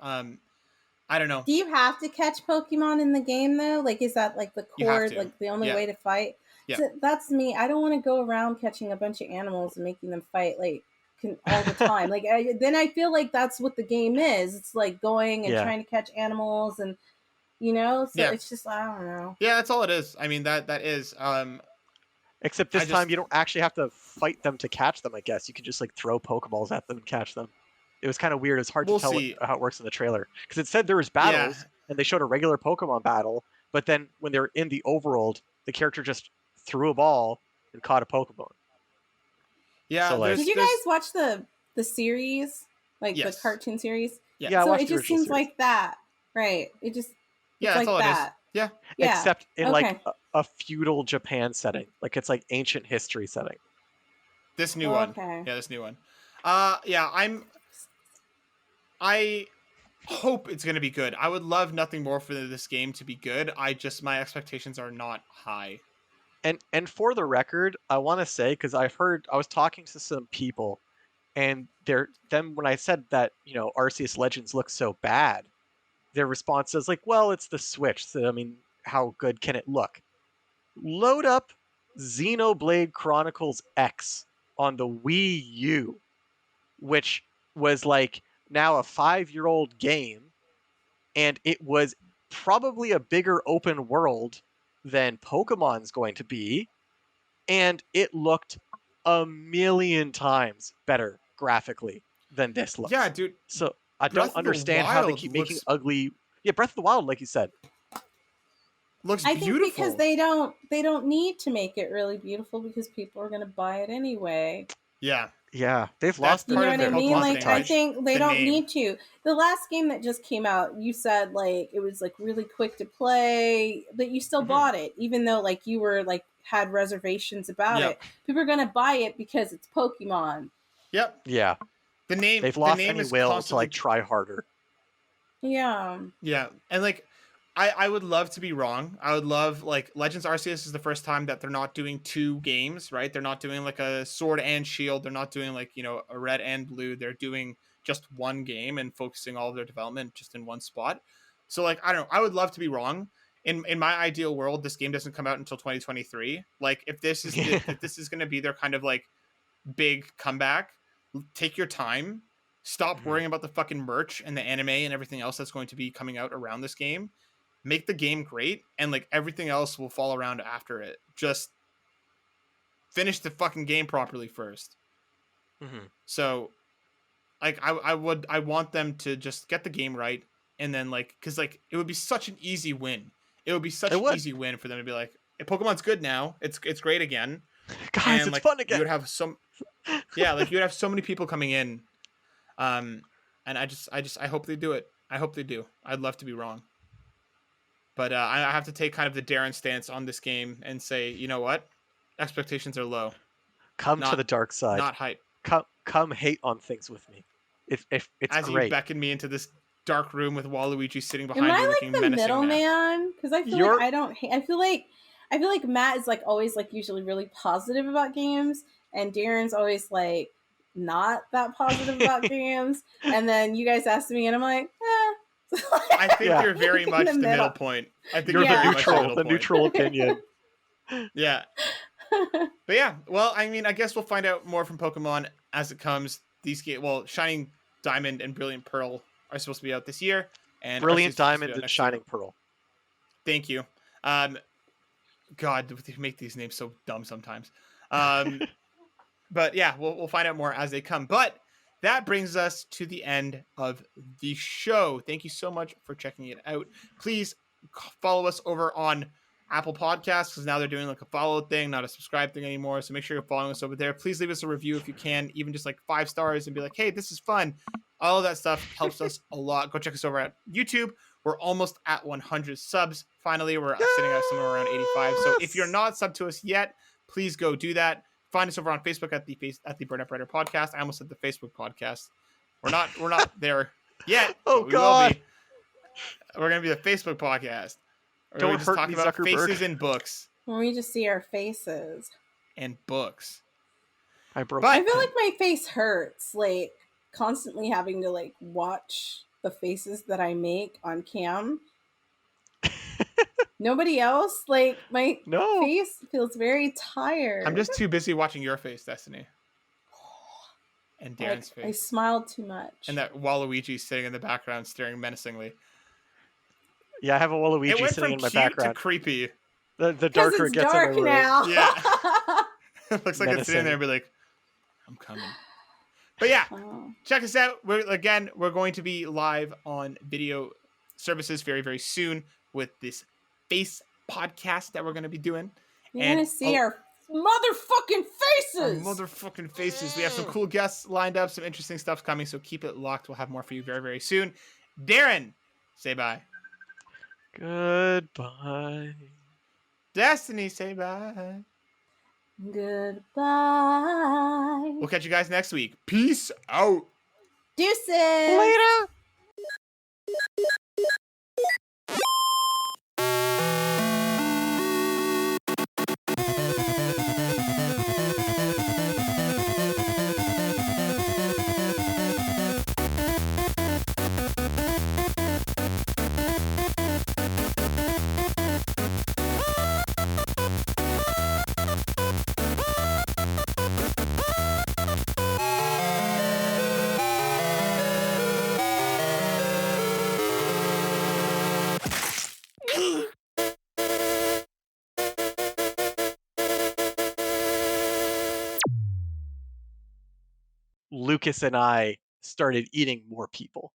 S1: I don't know.
S2: Do you have to catch Pokemon in the game though? Like, is that like the
S1: You have
S2: core,
S1: to.
S2: like the only
S1: Yeah.
S2: way to fight?
S1: Yeah.
S2: So that's me. I don't want to go around catching a bunch of animals and making them fight like all the time. Like, then I feel like that's what the game is. It's like going and
S3: Yeah.
S2: trying to catch animals, and so
S1: Yeah.
S2: it's just I don't know.
S1: Yeah, that's all it is. I mean that is.
S3: Except this time you don't actually have to fight them to catch them, I guess. You can just like throw Pokeballs at them and catch them. It was kind of weird. It's hard to tell how it works in the trailer. Because it said there was battles, and they showed a regular Pokemon battle, but then when they're in the overworld, the character just threw a ball and caught a Pokemon.
S1: Yeah.
S3: So, like,
S2: did you guys watch the series? Like
S1: yes.
S2: the cartoon series?
S3: Yeah,
S2: so
S3: I
S2: it just seems like that. Right. It just
S1: that's
S2: like
S1: all
S2: that.
S1: It is. Yeah.
S3: Except in like a feudal Japan setting. Like, it's like ancient history setting.
S1: This new one.
S2: Okay.
S1: Yeah, this new one. Yeah, I hope it's going to be good. I would love nothing more for this game to be good. My expectations are not high.
S3: And for the record, I want to say, because I was talking to some people, and when I said that, Arceus Legends looks so bad, their response is like, well, it's the Switch, so I mean, how good can it look? Load up Xenoblade Chronicles X on the Wii U, which was like now a 5-year-old game, and it was probably a bigger open world than Pokemon's going to be, and it looked a million times better graphically than this looks.
S1: Yeah, dude.
S3: So I
S1: Breath
S3: don't
S1: of the
S3: understand how they
S1: Wild
S3: keep making
S1: looks-
S3: ugly. Yeah, Breath of the Wild, like you said.
S1: Looks
S2: I
S1: beautiful.
S2: think because they don't need to make it really beautiful because people are going to buy it anyway.
S1: Yeah.
S3: Yeah, they've
S1: That's
S3: lost
S2: You
S1: part
S2: know
S1: of
S2: what I
S1: the
S2: mean?
S1: Pokemon
S2: Like
S1: thing,
S2: I
S1: right?
S2: think they
S1: The
S2: don't
S1: name.
S2: need to. The last game that just came out, you said like it was like really quick to play, but you still
S1: Mhm.
S2: bought it, even though like you were like had reservations about
S1: Yep.
S2: it. People are gonna buy it because it's Pokemon.
S1: Yep.
S3: Yeah,
S1: The name.
S3: they've
S1: The
S3: lost
S1: name
S3: any
S1: is
S3: will to
S1: constantly.
S3: like try harder.
S2: Yeah.
S1: Yeah, and like, I would love to be wrong. I would love like Legends Arceus is the first time that they're not doing 2 games, right? They're not doing like a Sword and Shield. They're not doing like a Red and Blue. They're doing just one game and focusing all of their development just in one spot. So like, I don't know. I would love to be wrong. In my ideal world, this game doesn't come out until 2023. Like, if this is if this is going to be their kind of like big comeback, take your time. Stop
S3: Mhm.
S1: worrying about the fucking merch and the anime and everything else that's going to be coming out around this game. Make the game great, and like everything else will fall around after it. Just finish the fucking game properly first.
S3: Mhm.
S1: So, like, I want them to just get the game right, and then like, because like it would be such an easy win. It would be such
S3: It
S1: an
S3: would.
S1: easy win for them to be like, hey, Pokemon's good now. It's great again.
S3: Guys,
S1: And
S3: it's
S1: like
S3: fun
S1: you
S3: again.
S1: would have some, yeah, like you would have so many people coming in. And I hope they do it. I hope they do. I'd love to be wrong. But I have to take kind of the Darren stance on this game and say, you know what? Expectations are low.
S3: Come to
S1: Not-
S3: the dark side.
S1: Not hype.
S3: Come hate on things with me. If it's
S1: As
S3: great.
S1: you beckon me into this dark room with Waluigi sitting behind
S2: Am
S1: you
S2: I
S1: looking
S2: like the
S1: menacing now.
S2: middleman? Because I feel
S3: You're-
S2: like I don't. I feel like Matt is like always like usually really positive about games, and Darren's always like not that positive about games. And then you guys ask me, and I'm like, eh.
S1: I think
S3: Yeah.
S1: you're very
S2: In
S1: much
S2: the
S1: the middle
S2: middle.
S1: point. I think
S3: You're
S2: Yeah.
S1: very
S3: the
S1: much
S3: neutral, the
S1: point.
S3: neutral opinion.
S1: Yeah. But yeah, well, I mean, I guess we'll find out more from Pokemon as it comes. These Shining Diamond and Brilliant Pearl are supposed to be out this year, and
S3: Brilliant
S1: Arceus is supposed to be
S3: Diamond
S1: out
S3: and
S1: next year.
S3: Shining Pearl.
S1: Thank you. God, they make these names so dumb sometimes. But yeah, we'll find out more as they come. But that brings us to the end of the show. Thank you so much for checking it out. Please follow us over on Apple Podcasts, because now they're doing like a follow thing, not a subscribe thing anymore. So make sure you're following us over there. Please leave us a review if you can, even just like 5 stars, and be like, hey, this is fun. All of that stuff helps us a lot. Go check us over at YouTube. We're almost at 100 subs. Finally, we're sitting at somewhere around 85. So if you're not subbed to us yet, please go do that. Find us over on Facebook at the Burn Up Writer Podcast. I almost said the Facebook podcast. We're not there yet.
S3: Oh,
S1: but we
S3: God.
S1: will be. We're gonna be the Facebook podcast.
S3: Don't
S1: we just
S3: hurt
S1: talk
S3: me,
S1: about
S3: Zuckerberg.
S1: faces and books
S2: when we just see our faces.
S1: and books.
S3: I broke.
S1: But-
S2: I feel like my face hurts, like constantly having to like watch the faces that I make on cam. Nobody else, like my
S3: No.
S2: face feels very tired.
S1: I'm just too busy watching your face, Destiny, and
S2: like,
S1: Darren's
S2: I
S1: face,
S2: smiled too much.
S1: and that Waluigi sitting in the background, staring menacingly.
S3: Yeah, I have a
S1: It
S3: Waluigi
S1: went
S3: sitting
S1: from
S3: in my
S1: cute
S3: background.
S1: to creepy.
S3: The
S2: 'Cause
S3: darker
S2: it's
S3: it gets
S2: dark
S3: in my room.
S2: now.
S1: Yeah. Looks like it's sitting there and be like, I'm coming. But yeah,
S2: Oh.
S1: check us out. We're going to be live on video services very, very soon with this face podcast that we're going to be doing.
S2: You're
S1: And-
S2: gonna see
S1: oh.
S2: our motherfucking
S1: Our
S2: faces.
S1: motherfucking faces. We have some cool guests lined up, some interesting stuff coming, so keep it locked. We'll have more for you very, very soon. Darren, say bye.
S3: Goodbye.
S1: Destiny, say bye.
S2: Goodbye.
S1: We'll catch you guys next week. Peace out.
S2: Deuces.
S3: Later. Lucas and I started eating more people.